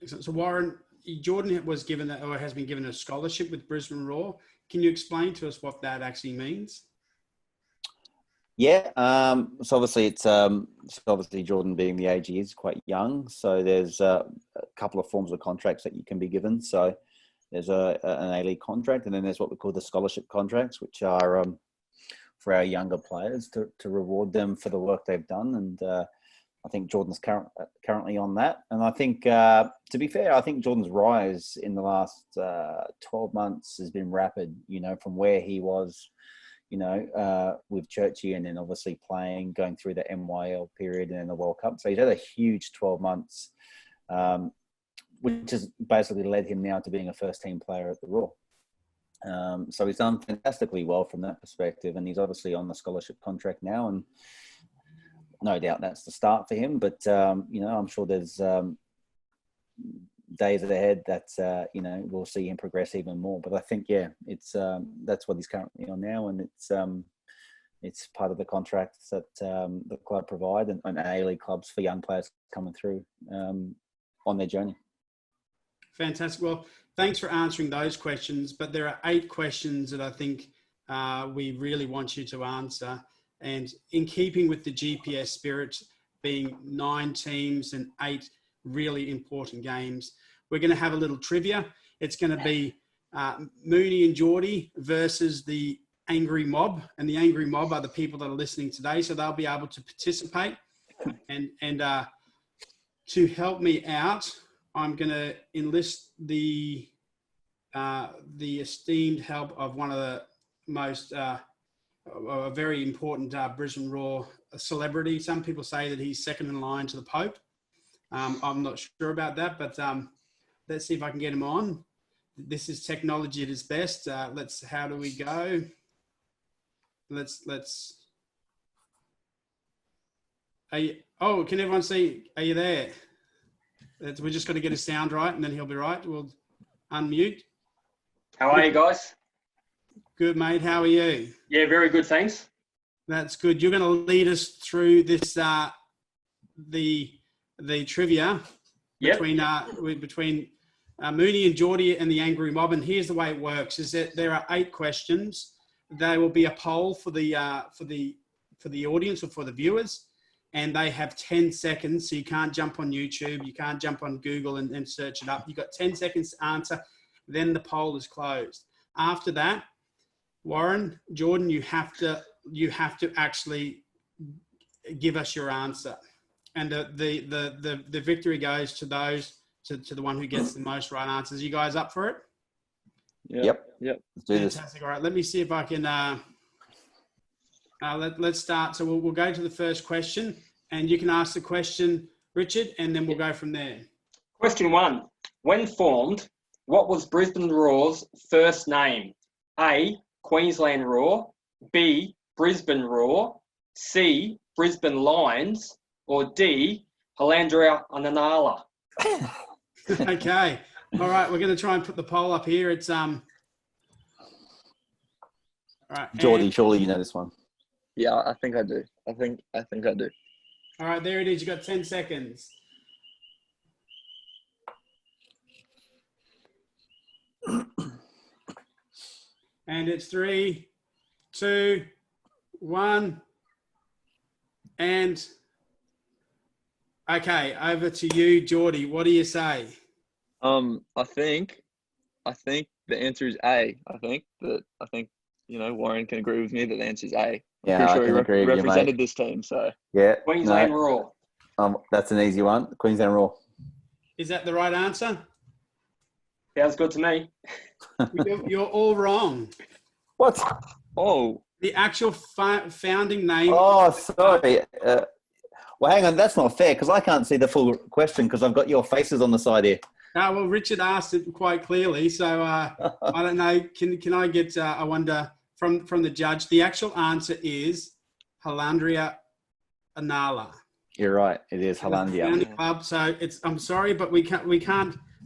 So Warren, Jordan was given or has been given a scholarship with Brisbane Roar. Can you explain to us what that actually means? Yeah, so obviously it's obviously Jordan, being the age he is, quite young. So there's a couple of forms of contracts that you can be given. So There's an A-League contract, and then there's what we call the scholarship contracts, which are for our younger players to reward them for the work they've done. And I think Jordan's currently on that. And I think, to be fair, I think Jordan's rise in the last 12 months has been rapid, from where he was, with Churchy, and then obviously going through the MYL period and then the World Cup. So he's had a huge 12 months, which has basically led him now to being a first-team player at the Roar. So he's done fantastically well from that perspective, and he's obviously on the scholarship contract now, and no doubt that's the start for him. But I'm sure there's days ahead that we'll see him progress even more. But I think it's that's what he's currently on now, and it's part of the contracts that the club provide and A-League clubs for young players coming through on their journey. Fantastic. Well, thanks for answering those questions. But there are 8 questions that I think we really want you to answer. And in keeping with the GPS spirit, being 9 teams and 8 really important games, we're going to have a little trivia. It's going to be Mooney and Geordie versus the Angry Mob. And the Angry Mob are the people that are listening today, so they'll be able to participate. And to help me out, I'm going to enlist the esteemed help of one of the most a very important Brisbane Roar celebrity. Some people say that he's second in line to the Pope. I'm not sure about that, but let's see if I can get him on. This is technology at its best. How do we go? Can everyone see? Are you there? We're just going to get his sound right, and then he'll be right. We'll unmute. How are you guys? Good, mate. How are you? Yeah, very good, thanks. That's good. You're going to lead us through this the trivia between Mooney and Geordie and the Angry Mob. And here's the way it works: is that there are 8 questions. There will be a poll for the audience or for the viewers, and they have 10 seconds. So you can't jump on YouTube, you can't jump on Google and search it up. You've got 10 seconds to answer. Then the poll is closed. After that, Warren, Jordan, you have to actually give us your answer, and the victory goes to the one who gets the most right answers. You guys up for it? Yep. Let's do this. Fantastic. All right, let me see if I can. Let's start. So we'll go to the first question, and you can ask the question, Richard, and then we'll go from there. Question 1: when formed, what was Brisbane Roar's first name? A, Queensland Roar, B, Brisbane Roar, C, Brisbane Lions, or D, Halandria Ananala? Okay. All right, we're going to try and put the poll up here. It's all right. Geordie, surely you know this one. Yeah, I think I do. I think I do. All right, there it is. You got 10 seconds. And it's 3, 2, 1, and okay, over to you, Geordie. What do you say? I think the answer is A. I think Warren can agree with me that the answer is A. Yeah, I'm pretty sure I can agree he with you, represented mate. this team, so Yeah, Queensland Roar. That's an easy one. Queensland Roar. Is that the right answer? Sounds good to me. You're all wrong. What? Oh, The actual founding name. Oh, sorry. Well, hang on. That's not fair because I can't see the full question because I've got your faces on the side here. Well, Richard asked it quite clearly, so I don't know. Can I get I wonder from the judge? The actual answer is Halandria Anala. You're right. It is Halandria. Founding club. So it's. I'm sorry, but we can't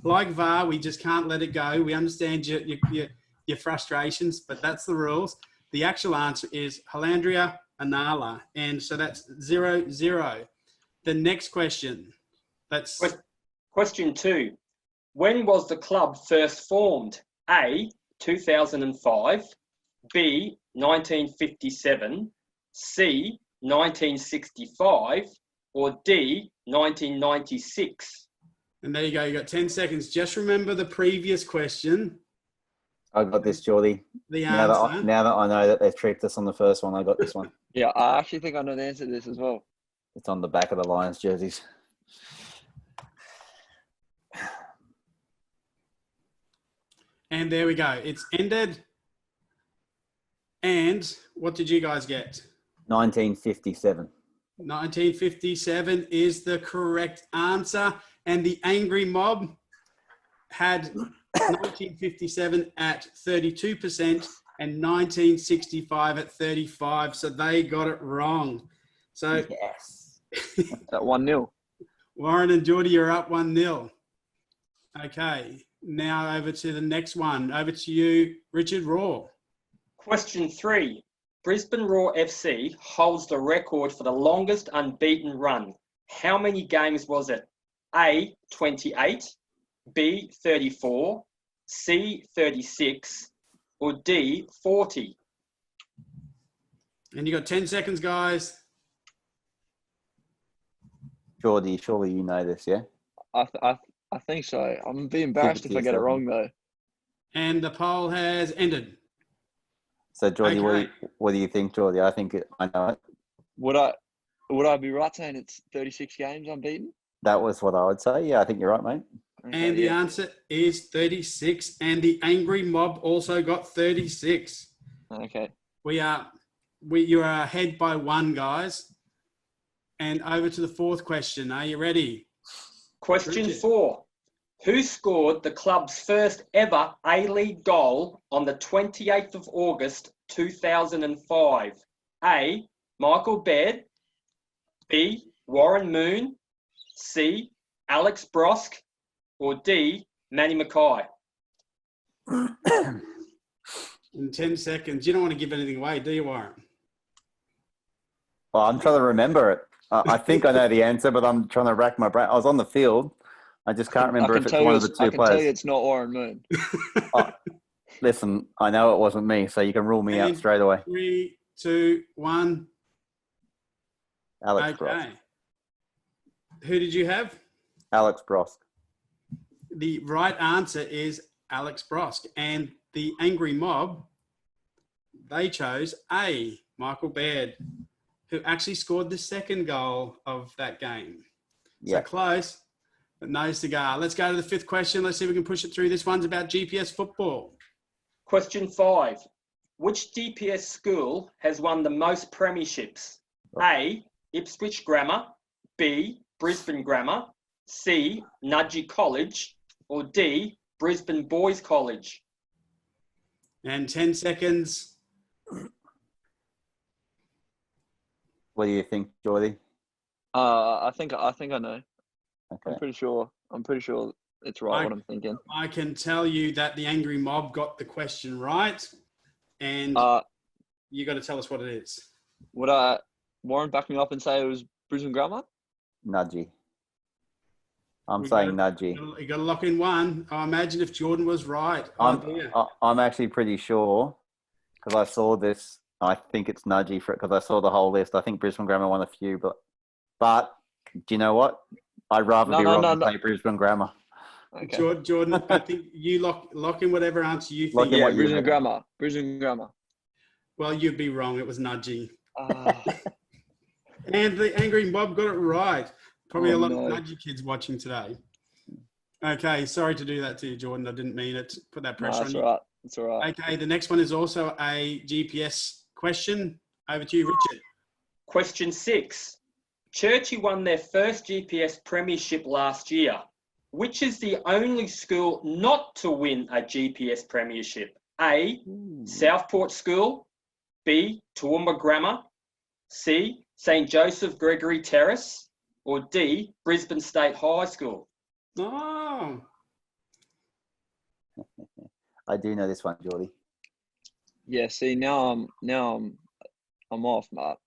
like VAR. We just can't let it go. We understand your frustrations, but that's the rules. The actual answer is Halandria Anala, and so that's 0-0. The next question. That's Question 2. When was the club first formed? A, 2005, B, 1957, C, 1965, or D, 1996? And there you go. You got 10 seconds. Just remember the previous question. I got this, Geordie. The Now answer. that I know that they've tricked us on the first one, I got this one. Yeah, I actually think I know the answer to this as well. It's on the back of the Lions jerseys. And there we go. It's ended. And what did you guys get? 1957. 1957 is the correct answer. And the Angry Mob had 1957 at 32% and 1965 at 35%. So they got it wrong. So Yes. That 1-0. Warren and Geordie, you're up 1-0. Okay. Now over to the next one. Over to you, Richard Roar. Question 3. Brisbane Roar FC holds the record for the longest unbeaten run. How many games was it? A, 28, B, 34, C, 36, or D, 40? And you got 10 seconds, guys. Geordie, surely you know this, yeah? I think so. I'm gonna be embarrassed if I get it wrong though. And the poll has ended. So, Geordie, Okay. what do you think, Geordie? I think I know it. Would I be right saying it's 36 games unbeaten? That was what I would say. Yeah, I think you're right, mate. Okay, And the yeah. answer is 36. And the Angry Mob also got 36. Okay. You are ahead by 1, guys. And over to the fourth question. Are you ready? Question Richard. 4. Who scored the club's first ever A-League goal on the 28th of August 2005? A, Michael Baird, B, Warren Moon, C, Alex Brosk, or D, Manny Mackay? In 10 seconds. You don't want to give anything away, do you, Warren? Well, I'm trying to remember it. I think I know the answer, but I'm trying to rack my brain. I was on the field. I just can't remember if it's one of the two I can tell you players. it's not Warren Moon. Oh, listen, I know it wasn't me, so you can rule me out And straight away. 3, 2, 1. Alex Brosk. Okay. Who did you have? Alex Brosk. The right answer is Alex Brosk. And the Angry Mob, they chose A, Michael Baird, who actually scored the second goal of that game. So Yeah. close, but no cigar. Let's go to the fifth question. Let's see if we can push it through. This one's about GPS football. Question 5. Which GPS school has won the most premierships? A, Ipswich Grammar, B, Brisbane Grammar, C, Nudgee College, or D, Brisbane Boys College? And 10 seconds. What do you think, Geordie? I think I know. Okay. I'm pretty sure it's right what I'm thinking. I can tell you that the Angry Mob got the question right. And you got to tell us what it is. Would Warren back me up and say it was Brisbane Grammar? Nudgee. I'm We saying got- Nudgee. You got to lock in one. I imagine if Jordan was right. I'm actually pretty sure because I saw this. I think it's Nudgee because I saw the whole list. I think Brisbane Grammar won a few, but do you know what? I'd rather be wrong than say Brisbane Grammar. Okay. Jordan, I think you lock in whatever answer you Lock think. in Yeah, what you Brisbane reckon. Grammar. Brisbane Grammar. Well, you'd be wrong. It was Nudgee. Ah, And the Angry Mob got it right. Probably Oh, a lot no. of Nudgee kids watching today. Okay, sorry to do that to you, Jordan. I didn't mean it. Put that no, pressure it's on all you. right. It's all right. Okay, the next one is also a GPS question. Over to you, Richard. Question 6. Churchy won their first GPS premiership last year. Which is the only school not to win a GPS premiership? A, Southport School, B, Toowoomba Grammar, C, St. Joseph Gregory Terrace, or D, Brisbane State High School? Oh, I do know this one, Geordie. Yeah. See, now I'm off, Matt.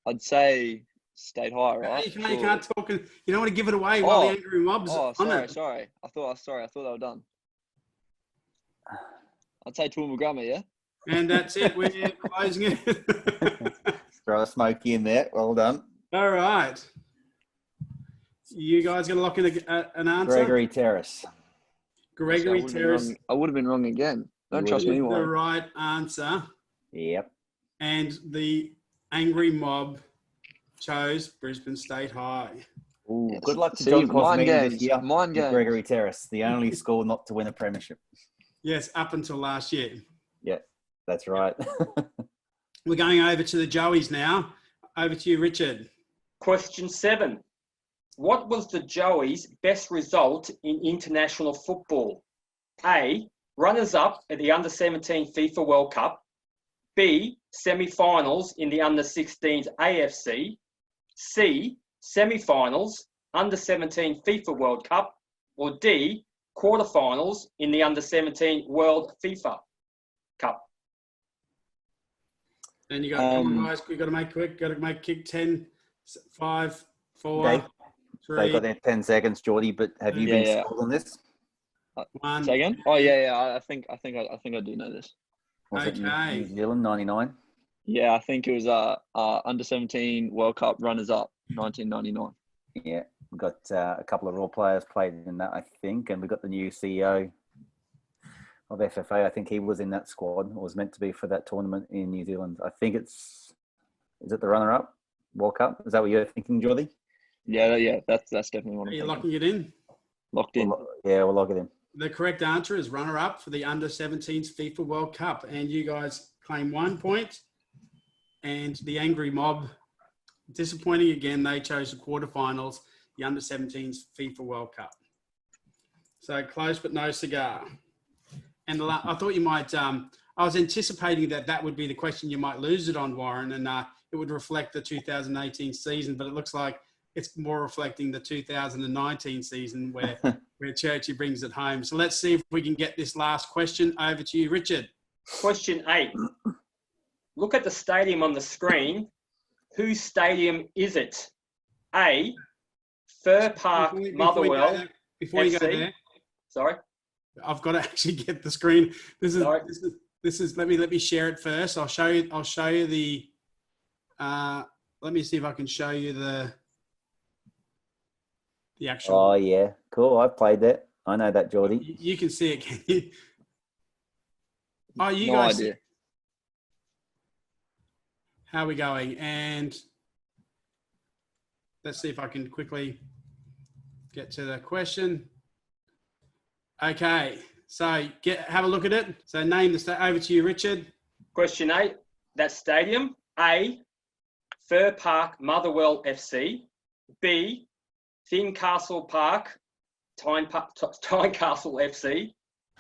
I'd say State High, right? you can't talk. You don't want to give it away while the Angry Mob's on sorry. it. I thought they were done. I'd say Toowoomba Grammar, yeah. And that's it. We're closing it. Throw a smoky in there. Well done. All right. You guys going to lock in an answer? Gregory Terrace. Gregory So Terrace I would have been wrong again. Don't You trust is me, the Warren. right answer. Yep. And the angry mob chose Brisbane State High. Ooh, Yes. good luck to See, John mind Cosmine games, this year. mind with games. Gregory Terrace, the only school not to win a premiership. Yes, up until last year. Yeah, that's right. We're going over to the Joeys now. Over to you, Richard. Question 7. What was the Joeys' best result in international football? A. Runners-up at the Under-17 FIFA World Cup. B. Semi-finals in the Under-16s AFC. C. Semi-finals, Under-17 FIFA World Cup. Or D. Quarterfinals in the Under-17 World FIFA Cup. And you got, come on, guys, we've got to make quick. Got to make kick 10, 5, 4, They 3, got their 10 seconds, Geordie, but have you been Yeah. sold on this? 1. Say again? Oh yeah. I think I do know this. Was it Okay. New Zealand, 99? Yeah, I think it was Under-17 World Cup runners-up, 1999. Yeah, we got a couple of Raw players played in that, I think, and we got the new CEO of FFA. I think he was in that squad, or was meant to be for that tournament in New Zealand. I think is it the runner-up World Cup? Is that what you're thinking, Geordie? Yeah, that's definitely one Are I'm you thinking. locking it in? Locked in. Yeah, we'll log it in. The correct answer is runner-up for the Under-17s FIFA World Cup. And you guys claim 1 point. And the angry mob, disappointing again, they chose the quarterfinals, the Under-17s FIFA World Cup. So close but no cigar. And I thought you might, I was anticipating that would be the question you might lose it on, Warren, and it would reflect the 2018 season, but it looks like it's more reflecting the 2019 season where Churchy brings it home. So let's see if we can get this last question over to you, Richard. Question 8. Look at the stadium on the screen. Whose stadium is it? A. Fir Park, Motherwell. Before you go FC. there, Sorry. I've got to actually get the screen. Sorry. This is. Let me share it first. I'll show you the. Let me see if I can show you the actual. Oh, yeah. Cool. I've played that. I know that, Geordie. You can see it, can you? Oh, you No guys. idea. How are we going? And let's see if I can quickly get to the question. Okay, so have a look at it. So name the state. Over to you, Richard. Question 8. That stadium. A. Fir Park, Motherwell FC. B. Tynecastle Park, Tynecastle FC.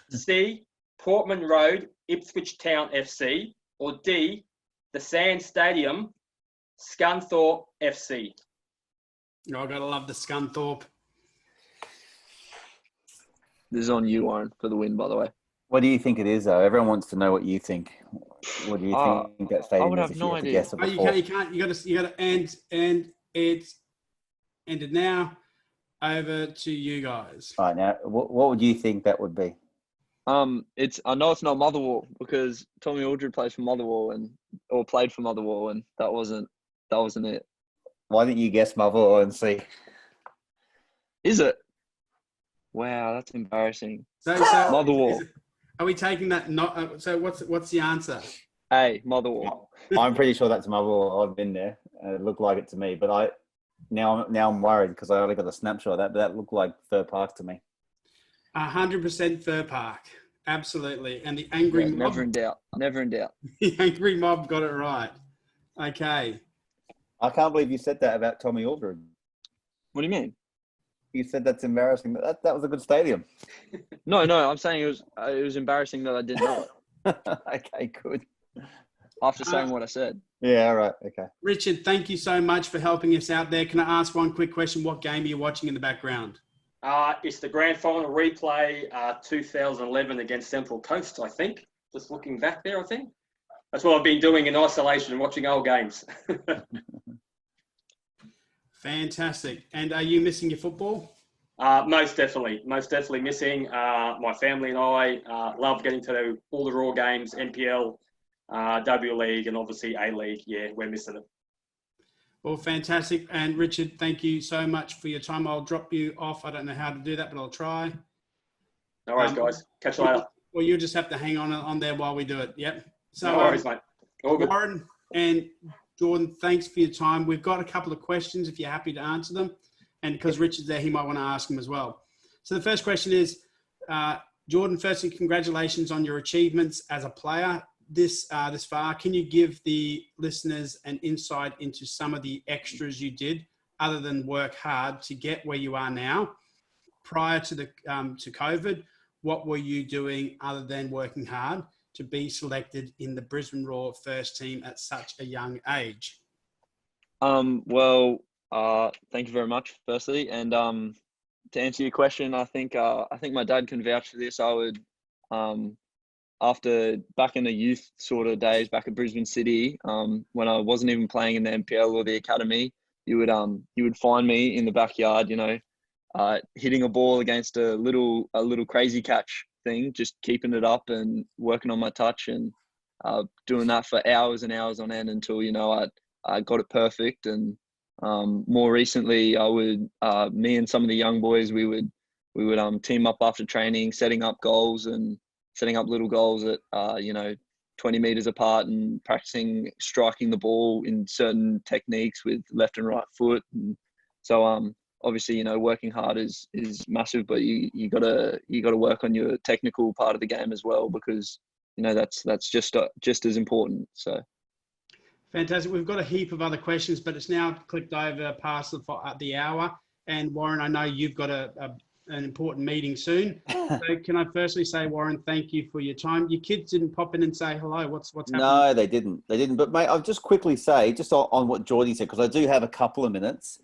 C. Portman Road, Ipswich Town FC. Or D. The Sand Stadium, Scunthorpe FC. Oh, I've got to love the Scunthorpe. This is on you, Warren, for the win, by the way. What do you think it is, though? Everyone wants to know what you think. What do you think that stadium would is? have If no you had to idea. guess it Oh, you before? can't. You got to and it's ended now. Over to you guys. All right, now, what would you think that would be? I know it's not Motherwell because Tommy Aldred plays for Motherwell or played for Motherwell, and that wasn't it. Why didn't you guess Motherwell and see? Is it? Wow, that's embarrassing. So Motherwell. Are we taking that? Not. So what's the answer? Hey, Motherwell. I'm pretty sure that's Motherwell. I've been there. It looked like it to me, but now I'm worried because I only got a snapshot of that. But that looked like Fir Park to me. 100% Fir Park. Absolutely. And the angry mob. Never in doubt. Never in doubt. The angry mob got it right. Okay. I can't believe you said that about Tommy Aldred. What do you mean? You said that's embarrassing. That was a good stadium. No. I'm saying it was embarrassing that I didn't know it Okay, good. after saying what I said. Yeah, all right. Okay. Richard, thank you so much for helping us out there. Can I ask one quick question? What game are you watching in the background? It's the grand final replay, 2011 against Central Coast, I think. Just looking back there, I think. That's what I've been doing in isolation, watching old games. Fantastic. And are you missing your football? Most definitely missing. My family and I love getting to all the Raw games, NPL, W League, and obviously A League. Yeah, we're missing it. Well, fantastic. And Richard, thank you so much for your time. I'll drop you off. I don't know how to do that, but I'll try. No worries, guys. Catch you later. Well, you'll just have to hang on there while we do it. Yep. So, no worries, mate. All good. Warren and Jordan, thanks for your time. We've got a couple of questions if you're happy to answer them. And because Richard's there, he might want to ask them as well. So the first question is, Jordan, firstly, congratulations on your achievements as a player this far. Can you give the listeners an insight into some of the extras you did other than work hard to get where you are now? Prior to to COVID, what were you doing other than working hard to be selected in the Brisbane Roar first team at such a young age? Well, thank you very much, firstly. And to answer your question, I think my dad can vouch for this. I would, after back in the youth sort of days back at Brisbane City, when I wasn't even playing in the NPL or the academy, you would find me in the backyard, hitting a ball against a little crazy catch thing, just keeping it up and working on my touch and doing that for hours and hours on end until I got it perfect. And more recently, I would me and some of the young boys, we would team up after training, setting up goals and setting up little goals at 20 meters apart and practicing striking the ball in certain techniques with left and right foot. And so obviously, working hard is massive, but you gotta work on your technical part of the game as well, because that's just as important. So fantastic. We've got a heap of other questions, but it's now clicked over past the hour. And Warren, I know you've got an important meeting soon. So can I firstly say, Warren, thank you for your time. Your kids didn't pop in and say hello. What's happening? No, they didn't. But mate, I'll just quickly say, just on what Geordie said, because I do have a couple of minutes.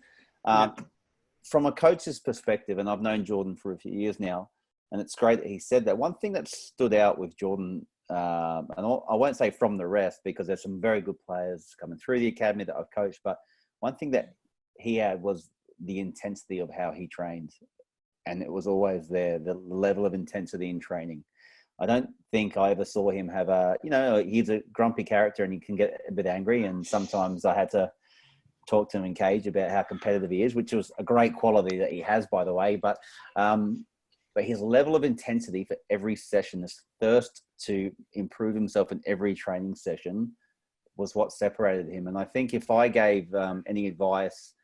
From a coach's perspective, and I've known Jordan for a few years now, and it's great that he said that. One thing that stood out with Jordan, and I won't say from the rest, because there's some very good players coming through the academy that I've coached, but one thing that he had was the intensity of how he trained. And it was always there, the level of intensity in training. I don't think I ever saw him have he's a grumpy character and he can get a bit angry. And sometimes I had to talk to him in cage about how competitive he is, which was a great quality that he has, by the way. But his level of intensity for every session, this thirst to improve himself in every training session, was what separated him. And I think if I gave any advice,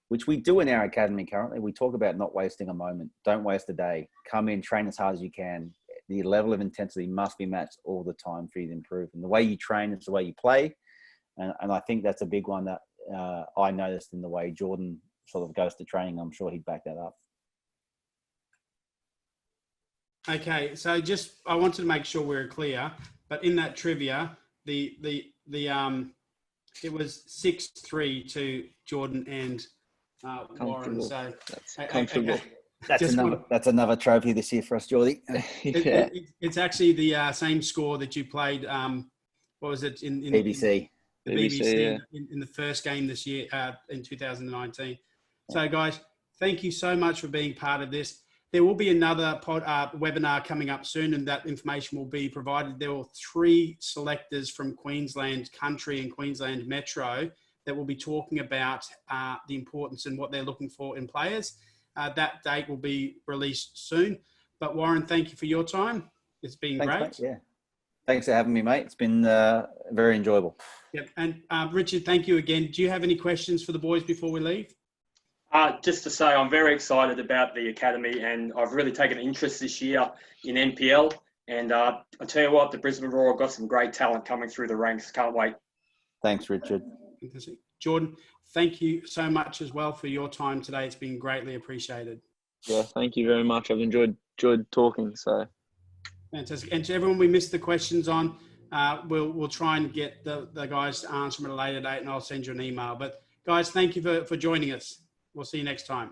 which we do in our academy currently, we talk about not wasting a moment. Don't waste a day. Come in, train as hard as you can. The level of intensity must be matched all the time for you to improve. And the way you train is the way you play. And I think that's a big one that I noticed in the way Jordan sort of goes to training. I'm sure he'd back that up. Okay, so I wanted to make sure we're clear, but in that trivia, it was 6-3 to Jordan and Warren. So that's comfortable. That's another trophy this year for us, Geordie. It's actually the same score that you played. What was it in BBC? The BBC in the first game this year in 2019. So, guys, thank you so much for being part of this. There will be another webinar coming up soon, and that information will be provided. There were 3 selectors from Queensland Country and Queensland Metro that will be talking about the importance and what they're looking for in players. That date will be released soon. But Warren, thank you for your time. It's been great. Mate. Yeah. Thanks for having me, mate. It's been very enjoyable. Yep. And Richard, thank you again. Do you have any questions for the boys before we leave? Just to say, I'm very excited about the academy, and I've really taken an interest this year in NPL. And I tell you what, the Brisbane Roar have got some great talent coming through the ranks. Can't wait. Thanks, Richard. Fantastic. Jordan, thank you so much as well for your time today. It's been greatly appreciated. Yeah, thank you very much. I've enjoyed talking. So fantastic. And to everyone we missed the questions on, we'll try and get the guys to answer them at a later date, and I'll send you an email. But guys, thank you for joining us. We'll see you next time.